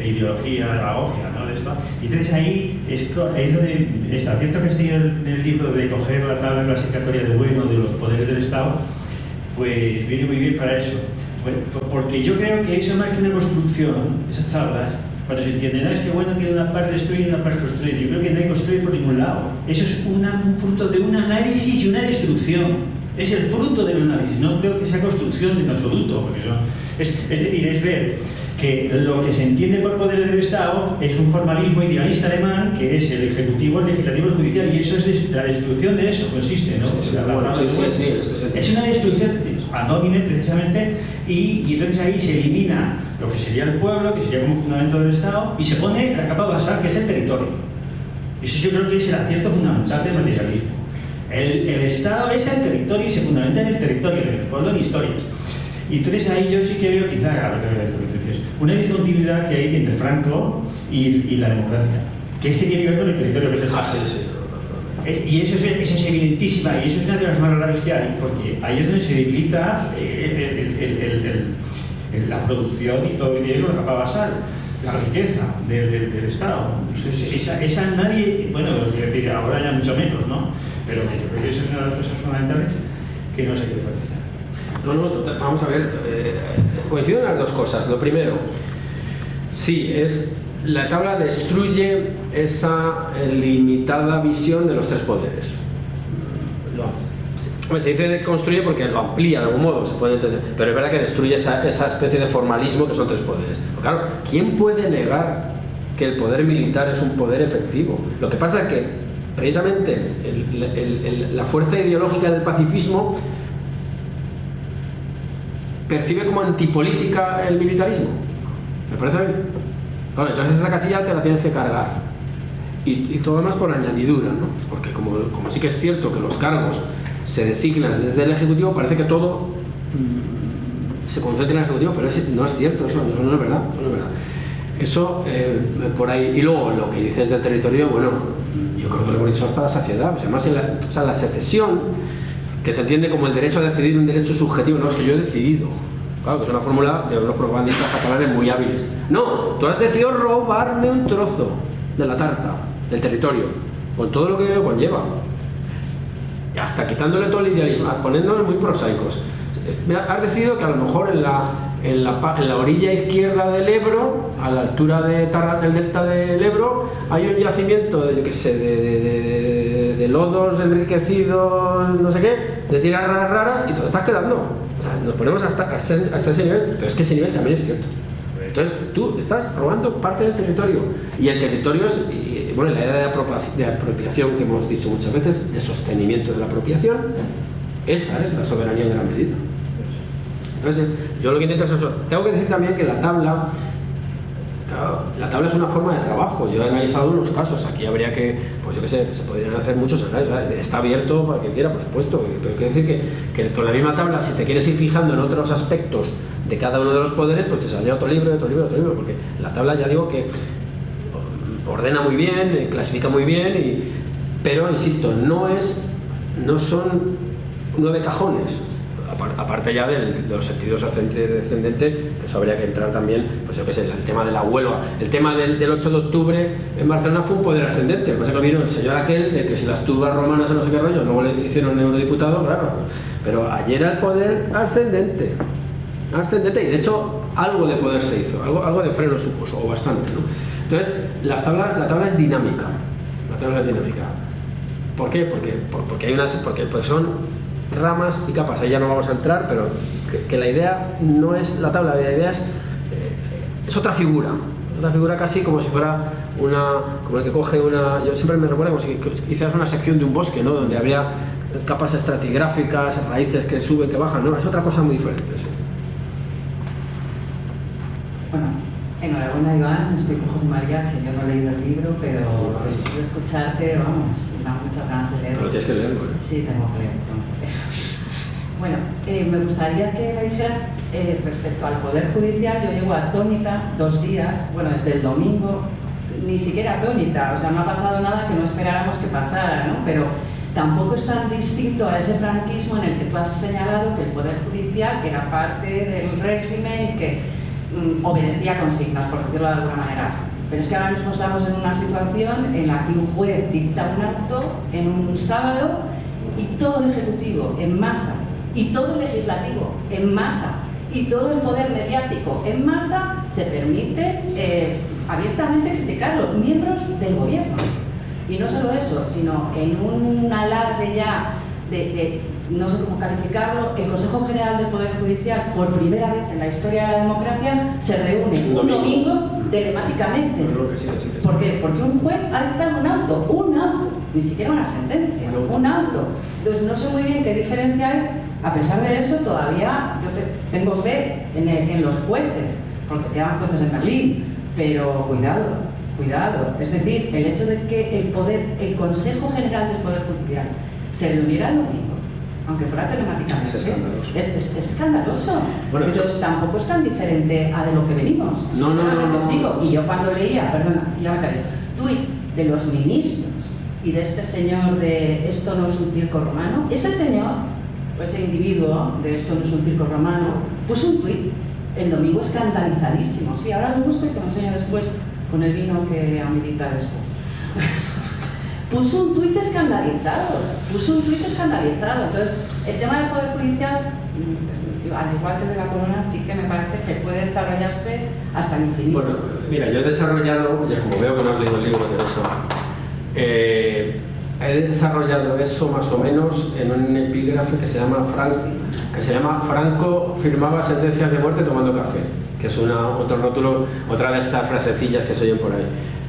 ideología, demagogia, ¿no? De esto. Y entonces ahí es donde está cierto que estoy en el libro de coger la tabla clasificatoria de bueno de los poderes del Estado, pues viene muy bien para eso. Bueno, porque yo creo que eso más que una construcción, esas tablas, cuando se entiende, no es que bueno tiene una parte destruir y una parte construir. Yo creo que no hay construir por ningún lado. Eso es un fruto de un análisis y una destrucción. Es el fruto del análisis, no creo que sea construcción en absoluto, porque eso es decir, es ver que lo que se entiende por poderes del Estado es un formalismo idealista alemán, que es el ejecutivo, el legislativo, el judicial, y eso es la destrucción de eso, consiste, ¿no? Es una destrucción ad hominem precisamente, y entonces ahí se elimina lo que sería el pueblo, que sería como fundamento del Estado, y se pone la capa basal, que es el territorio. Eso yo creo que es el acierto fundamental del materialismo. El Estado es el territorio y se fundamenta en el territorio, en el pueblo, en historias. Y entonces ahí yo sí que veo quizá una discontinuidad que hay entre Franco y la democracia, que es que tiene que ver con el territorio que es el Estado. Y eso es evidentísima, y eso es una de las más graves que hay, porque ahí es donde se debilita la producción y todo el dinero, la capa basal, la riqueza del Estado. Entonces, esa nadie, bueno, ahora ya mucho menos, ¿no? Pero yo creo que esa es una de las cosas fundamentales que no se quiere participar. No, vamos a ver, coinciden las dos cosas. Lo primero, sí, es la tabla destruye esa limitada visión de los tres poderes. Se dice construye porque lo amplía de algún modo, se puede entender, pero es verdad que destruye esa especie de formalismo que son tres poderes. Pero claro, ¿quién puede negar que el poder militar es un poder efectivo? Lo que pasa es que precisamente la fuerza ideológica del pacifismo percibe como antipolítica el militarismo. ¿Me parece bien? Bueno, entonces esa casilla te la tienes que cargar. Y todo lo demás por añadidura, ¿no? Porque como sí que es cierto que los cargos se designan desde el Ejecutivo, parece que todo se concentra en el Ejecutivo, pero no es cierto, eso no es verdad. Eso por ahí. Y luego lo que dices del territorio, bueno, yo creo que lo hemos dicho hasta la saciedad. Pues además, la secesión, que se entiende como el derecho a decidir, un derecho subjetivo, no, es que yo he decidido. Claro, que es una fórmula de unos propagandistas catalanes muy hábiles. No, tú has decidido robarme un trozo de la tarta, del territorio, con todo lo que ello conlleva. Hasta quitándole todo el idealismo, poniéndole muy prosaicos. Has decidido que a lo mejor en la orilla izquierda del Ebro, a la altura del delta del Ebro, hay un yacimiento de lodos enriquecidos, no sé qué, de tierras raras, y te lo estás quedando. O sea, nos ponemos hasta ese nivel, pero es que ese nivel también es cierto. Entonces, tú estás robando parte del territorio, y el territorio es, bueno, la idea de apropiación que hemos dicho muchas veces, de sostenimiento de la apropiación, esa es la soberanía en gran medida. Entonces, yo lo que intento es eso. Tengo que decir también que la tabla es una forma de trabajo. Yo he analizado unos casos, aquí habría que, pues yo qué sé, se podrían hacer muchos análisis. Está abierto para quien quiera, por supuesto, pero quiero decir que con la misma tabla, si te quieres ir fijando en otros aspectos de cada uno de los poderes, pues te saldría otro libro, porque la tabla, ya digo que ordena muy bien, clasifica muy bien, pero insisto, no son 9 cajones. Aparte ya de los sentidos ascendente y descendente, que eso habría que entrar también, pues yo qué sé, el tema de la Huelva. El tema del 8 de octubre en Barcelona fue un poder ascendente. Lo que pasa es que vino el señor aquel de que si las tubas romanas o no sé qué rollo, luego le hicieron eurodiputado, claro. Pero ayer era el poder ascendente, y de hecho algo de poder se hizo, algo de freno supuso, o bastante, ¿no? Entonces, la tabla es dinámica. ¿Por qué? Porque son ramas y capas, ahí ya no vamos a entrar, pero que la idea no es la tabla, la idea es otra figura casi como si fuera como el que coge una, yo siempre me recuerdo como si hicieras una sección de un bosque, ¿no? Donde habría capas estratigráficas, raíces que suben, que bajan, no, es otra cosa muy diferente, sí. Bueno, enhorabuena Iván, estoy con José María, que yo no he leído el libro, pero después de escucharte, vamos, me dan muchas ganas de leerlo. Pero tienes que leerlo, ¿eh? Sí, tengo que leerlo. Bueno, me gustaría que me dijeras, respecto al Poder Judicial, yo llevo atónita 2 días, bueno, desde el domingo, ni siquiera atónita, o sea, no ha pasado nada que no esperáramos que pasara, ¿no? Pero tampoco es tan distinto a ese franquismo en el que tú has señalado que el Poder Judicial era parte del régimen y que obedecía consignas, por decirlo de alguna manera. Pero es que ahora mismo estamos en una situación en la que un juez dicta un acto en un sábado y todo el Ejecutivo en masa, y todo el Legislativo en masa, y todo el poder mediático en masa se permite abiertamente criticar a los miembros del gobierno. Y no solo eso, sino en un alarde ya de no sé cómo calificarlo, el Consejo General del Poder Judicial, por primera vez en la historia de la democracia, se reúne un domingo telemáticamente. ¿Por qué? Porque un juez ha dictado un auto, ni siquiera una sentencia, un auto. Entonces no sé muy bien qué diferencia hay. A pesar de eso, todavía yo tengo fe en los jueces, porque quedan jueces en Berlín, pero cuidado. Es decir, el hecho de que el Consejo General del Poder Judicial se reuniera el domingo, aunque fuera telemáticamente, es escandaloso. Bueno, entonces tampoco es tan diferente a de lo que venimos. No. Os digo, y yo cuando leía, perdona, ya me callo, tuit de los ministros y de este señor de esto no es un circo romano, ese señor, ese individuo de esto no es un circo romano, puso un tuit el domingo escandalizadísimo. Sí, ahora lo busco y te lo enseño después con el vino que amerita después. puso un tuit escandalizado. Entonces, el tema del Poder Judicial, al igual que el de la Corona, sí que me parece que puede desarrollarse hasta el infinito. Bueno, mira, yo he desarrollado, ya como veo que no has leído el libro de eso, he desarrollado eso más o menos en un epígrafe que se llama Franco firmaba sentencias de muerte tomando café, que es otro rótulo, otra de estas frasecillas que se oyen por ahí.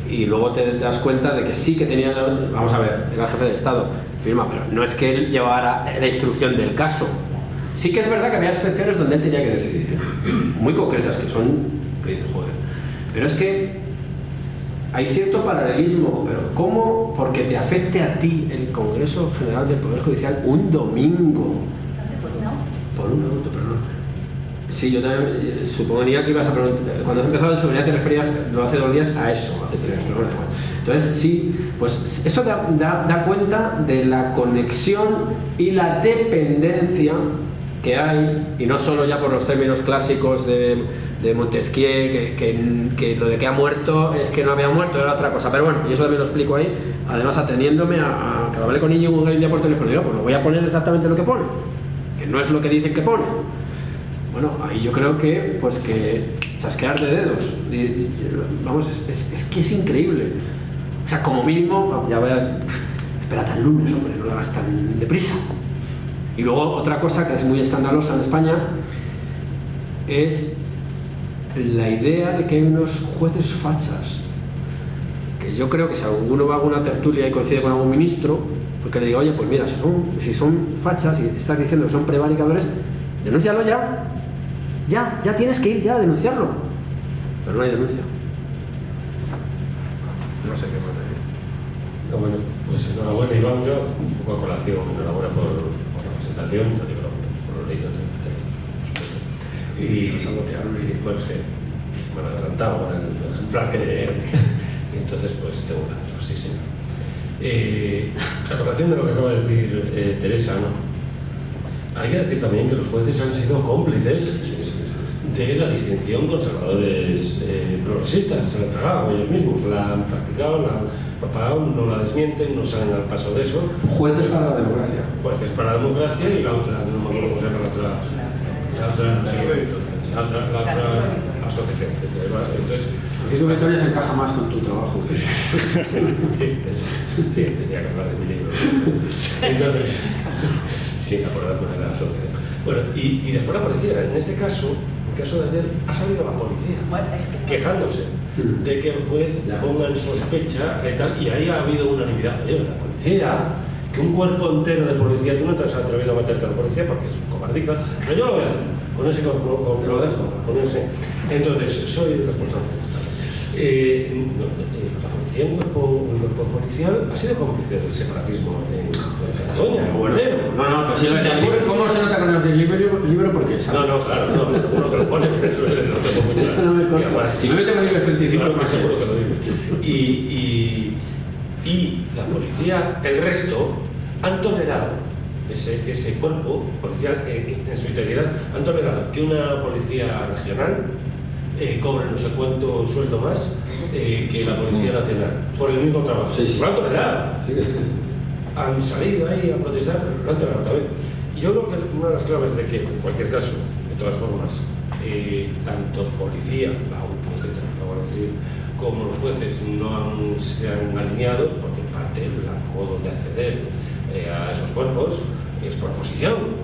Y luego te das cuenta de que sí que tenía, vamos a ver, era el jefe de Estado, firma, pero no es que él llevara la instrucción del caso. Sí que es verdad que había excepciones donde él tenía que decidir, muy concretas, que dices, joder. Pero es que hay cierto paralelismo, pero ¿cómo? Porque te afecte a ti el Congreso General del Poder Judicial un domingo. Por un auto, perdón. Sí, yo también suponía que ibas a preguntar. Cuando has empezado en seguridad te referías, lo hace 2 días, a eso, hace 3, ¿no? Entonces, sí, pues eso da cuenta de la conexión y la dependencia que hay, y no solo ya por los términos clásicos de Montesquieu, que lo de que ha muerto es que no había muerto, era otra cosa, pero bueno, y eso también lo explico ahí, además ateniéndome a que hablé con Íñigo un día por teléfono, y digo, pues lo voy a poner exactamente lo que pone, que no es lo que dicen que pone. Bueno, ahí yo creo que, pues que chasquear de dedos, vamos, es que es increíble, o sea, como mínimo, ya voy a, espérate al lunes, hombre, no lo hagas tan deprisa. Y luego otra cosa que es muy escandalosa en España es la idea de que hay unos jueces fachas, que yo creo que si alguno va a alguna tertulia y coincide con algún ministro, porque le diga, oye, pues mira, si son fachas y estás diciendo que son prevaricadores, denúncialo ya tienes que ir ya a denunciarlo, pero no hay denuncia. No sé qué más decir. No, bueno, pues enhorabuena, Iván, yo un poco a colación, enhorabuena por la presentación, por los leídos, y bueno, es que me han adelantado con el ejemplar y entonces pues tengo que hacerlo, sí, señor. A colación de lo que acaba de decir Teresa, ¿no? Hay que decir también que los jueces han sido cómplices de la distinción conservadores progresistas, se la han tragado ellos mismos, la han practicado, la han propagado, no la desmienten, no salen al paso de eso. Jueces para la democracia. Jueces para la democracia y la otra, no me acuerdo cómo se llama la otra asociación. Entonces, Jesús Victoria se encaja más con tu trabajo. sí, tenía que hablar de mi libro. Entonces, sí, acordarme de la asociación. Bueno, y después apareciera, en este caso, el caso de ayer, ha salido la policía, quejándose de que el juez ponga en sospecha y tal, y ahí ha habido unanimidad. Oye, la policía, que un cuerpo entero de policía, tú no te has atrevido a meterte a la policía porque es un cobardica, pero yo lo voy a hacer, con ese lo dejo, con ese. Entonces, soy responsable. La policía, un cuerpo policial ha sido cómplice del separatismo en Cataluña, No, pero si ¿cómo se nota con el libro? Porque no, claro, no, seguro que lo pone, pero eso lo tengo muy claro. No me consta. Si me meto con el libro 35, más seguro que lo dice. Y la policía, el resto, han tolerado ese cuerpo policial en su integridad, han tolerado que una policía regional cobra no sé cuánto sueldo más que la Policía Nacional por el mismo trabajo. Sí. Lo han tolerado. Sí. Han salido ahí a protestar, pero lo han tolerado también. Y yo creo que una de las claves de que, en cualquier caso, de todas formas, tanto policía, la UPO, etcétera, la Guardia Civil, como los jueces no sean alineados, porque parte del modo de acceder a esos cuerpos es por oposición.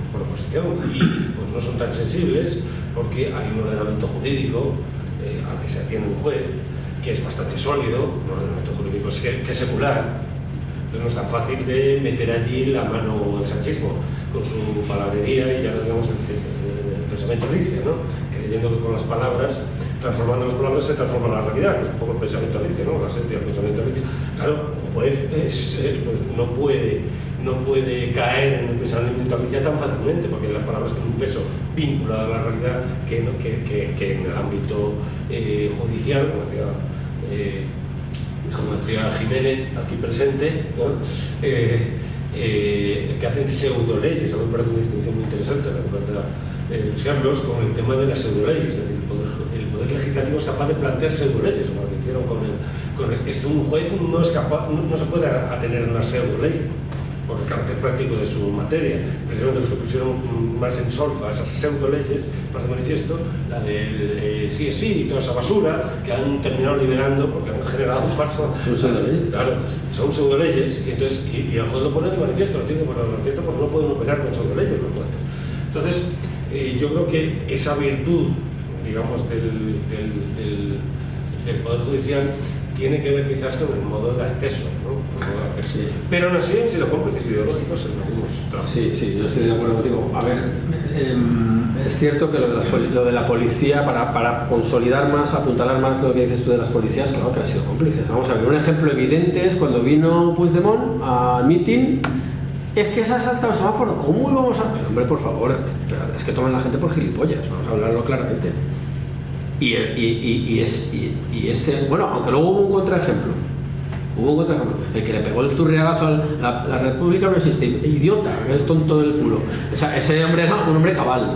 Por oposición. Y pues no son tan sensibles porque hay un ordenamiento jurídico al que se atiene un juez que es bastante sólido, un ordenamiento jurídico que es secular. Entonces no es tan fácil de meter allí la mano al sanchismo con su palabrería y ya no digamos el pensamiento Alicia, ¿no? Creyendo que con las palabras, transformando las palabras se transforma la realidad, que es un poco el pensamiento Alicia, ¿no? La esencia del pensamiento Alicia. Claro, un juez pues no puede caer en el pensamiento Alicia tan fácilmente, porque las palabras tienen un peso vinculado a la realidad que en el ámbito judicial, como decía Jiménez, aquí presente, ¿no? Que hacen pseudoleyes. A mí me parece una distinción muy interesante la que plantea Luis Carlos con el tema de las pseudoleyes. Es decir, el poder legislativo es capaz de plantear pseudoleyes, como lo que hicieron con un juez no es capaz, no se puede atener a una pseudo ley por el carácter práctico de su materia. Precisamente los que pusieron más en solfa esas pseudo leyes, más de manifiesto, la del sí es sí y toda esa basura que han terminado liberando porque han generado un paso. Claro, son pseudo leyes y el juez lo pone de manifiesto, lo tiene que poner de manifiesto porque no pueden operar con pseudo leyes los jueces. Entonces, yo creo que esa virtud, digamos, del Poder Judicial tiene que ver quizás con el modo de acceso, ¿no? Sí. Pero aún así han sido cómplices ideológicos en algunos tramos. Sí, yo estoy de acuerdo contigo. A ver, es cierto que lo de la policía, para consolidar más, apuntalar más lo que dices tú de las policías, claro que han sido cómplices. Vamos a ver, un ejemplo evidente es cuando vino Puigdemont al mitin. Es que se ha saltado el semáforo, ¿cómo lo vamos a...? Pero, hombre, por favor, es que toman la gente por gilipollas, vamos a hablarlo claramente. Y ese, bueno, aunque luego hubo un contraejemplo, el que le pegó el zurriagazo a la República no existe, idiota, que es tonto del culo. O sea, ese hombre era un hombre cabal,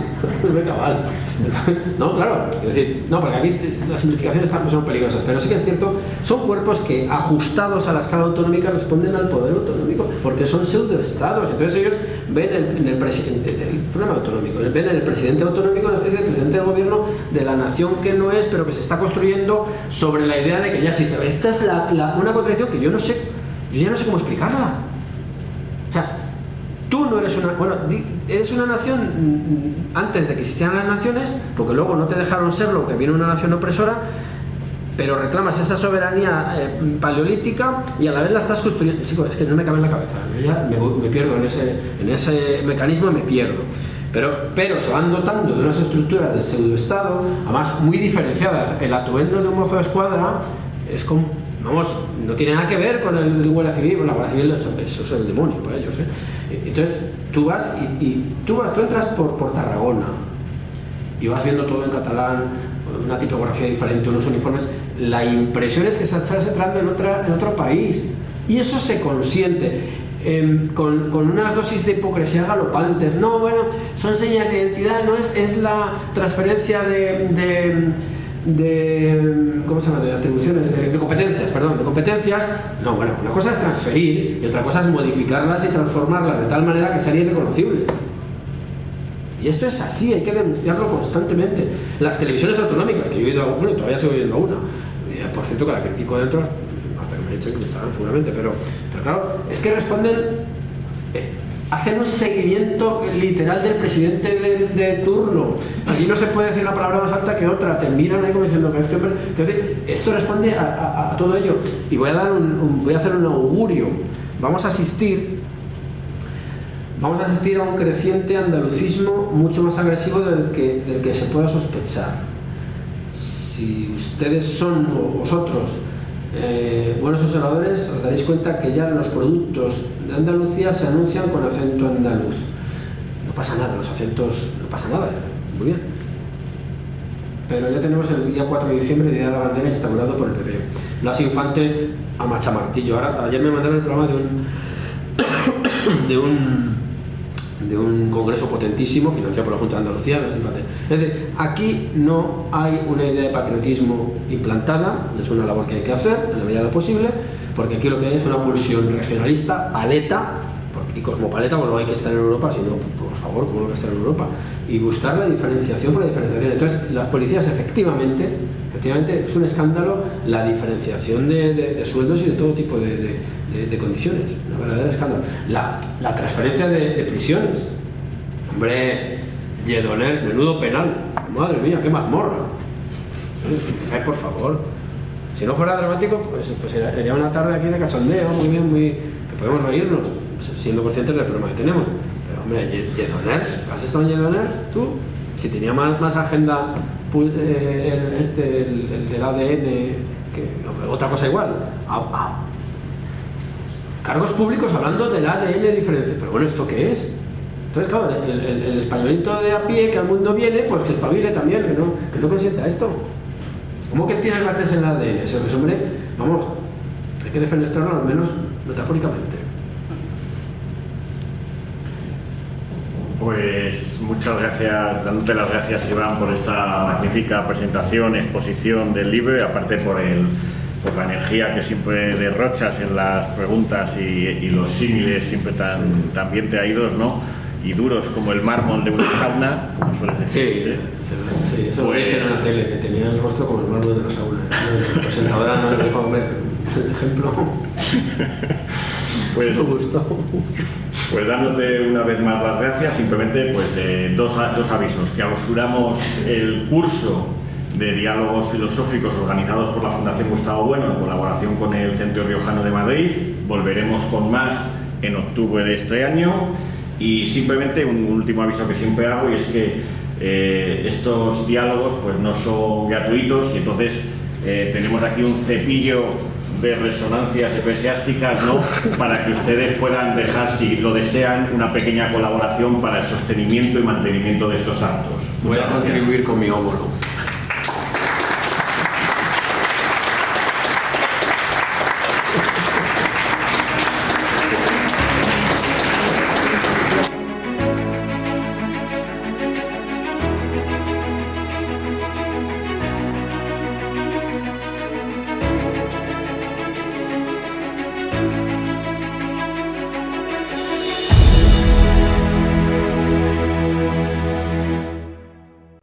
no, claro, es decir, no, porque aquí las simplificaciones también son peligrosas, pero sí que es cierto, son cuerpos que ajustados a la escala autonómica responden al poder autonómico, porque son pseudoestados. Entonces ellos ven en el presidente, el problema autonómico, ven en el presidente autonómico una especie de presidente del gobierno de la nación que no es, pero que se está construyendo sobre la idea de que ya existe. Esta es una contradicción que yo ya no sé cómo explicarla. O sea, tú no eres eres una nación antes de que existieran las naciones, porque luego no te dejaron serlo, que viene una nación opresora, pero reclamas esa soberanía paleolítica y a la vez la estás construyendo. Chico, es que no me cabe en la cabeza, yo ya me pierdo en ese mecanismo, me pierdo. Pero se van dotando de unas estructuras del pseudoestado, además muy diferenciadas. El atuendo de un mozo de escuadra es como, vamos, no tiene nada que ver con el Guardia Civil. La Guardia Civil eso es el demonio para ellos, ¿eh? Entonces tú vas tú entras por Tarragona y vas viendo todo en catalán, una tipografía diferente, unos uniformes. La impresión es que estás entrando en otro país y eso se consiente. Con unas dosis de hipocresía galopantes. No, bueno, son señas de identidad, no es la transferencia de ¿cómo se llama? De atribuciones, de competencias, perdón, de competencias. No, bueno, una cosa es transferir y otra cosa es modificarlas y transformarlas de tal manera que sean irreconocibles. Y esto es así, hay que denunciarlo constantemente. Las televisiones autonómicas, que yo he oído, bueno, todavía sigo oyendo una, por cierto que la critico dentro, hasta que me echen que me saben seguramente, pero claro, es que responden, hacen un seguimiento literal del presidente de turno. Allí no se puede decir una palabra más alta que otra, te miran ahí como diciendo que esto responde a todo ello. Y voy a hacer un augurio. Vamos a asistir a un creciente andalucismo mucho más agresivo del que se pueda sospechar. Si ustedes son, o vosotros, buenos observadores, os daréis cuenta que ya los productos de Andalucía se anuncian con acento andaluz. No pasa nada, los acentos, no pasa nada, muy bien. Pero ya tenemos el día 4 de diciembre, Día de la Bandera, instaurado por el PP. Blas Infante a machamartillo. Ayer me mandaron el programa de un congreso potentísimo financiado por la Junta de Andalucía. Es decir, aquí no hay una idea de patriotismo implantada, es una labor que hay que hacer en la medida de lo posible, porque aquí lo que hay es una pulsión regionalista, paleta y cosmopaleta. Bueno, no hay que estar en Europa, sino, por favor, ¿cómo no hay que estar en Europa? Y buscar la diferenciación por la diferenciación. Entonces, las policías efectivamente es un escándalo la diferenciación de sueldos y de todo tipo de condiciones, un verdadero escándalo. La transferencia de prisiones. Hombre, Lledoners, menudo penal. Madre mía, qué mazmorra. Por favor. Si no fuera dramático, pues sería una tarde aquí de cachondeo, muy bien, que podemos reírnos, siendo conscientes del problema que tenemos. Pero hombre, Lledoners, ¿has estado en Lledoners? ¿Tú? Si tenía más agenda el del ADN, que otra cosa igual. Cargos públicos hablando del ADN diferente. Pero bueno, ¿esto qué es? Entonces, claro, el españolito de a pie que al mundo viene, pues que espabile también, que no consienta esto. ¿Cómo que tienes baches en el ADN? Ese hombre, vamos, hay que defenestrarlo al menos metafóricamente. Pues muchas gracias, dándote las gracias, Iván, por esta magnífica presentación, exposición del libro y aparte por por la energía que siempre derrochas en las preguntas y los símiles siempre tan bien traídos, ¿no? Y duros como el mármol de una sauna, como sueles decir. Sí, eso lo dije en la tele, que tenía el rostro como el mármol de la sauna. La presentadora no le dijo, hombre, el ejemplo. Pues, me gustó. Pues dándote una vez más las gracias, simplemente pues dos avisos. Clausuramos el curso de diálogos filosóficos organizados por la Fundación Gustavo Bueno en colaboración con el Centro Riojano de Madrid. Volveremos con más en octubre de este año. Y simplemente un último aviso que siempre hago, y es que estos diálogos pues no son gratuitos, y entonces tenemos aquí un cepillo de resonancias eclesiásticas, ¿no? Para que ustedes puedan dejar, si lo desean, una pequeña colaboración para el sostenimiento y mantenimiento de estos actos. Voy a contribuir con mi óvulo.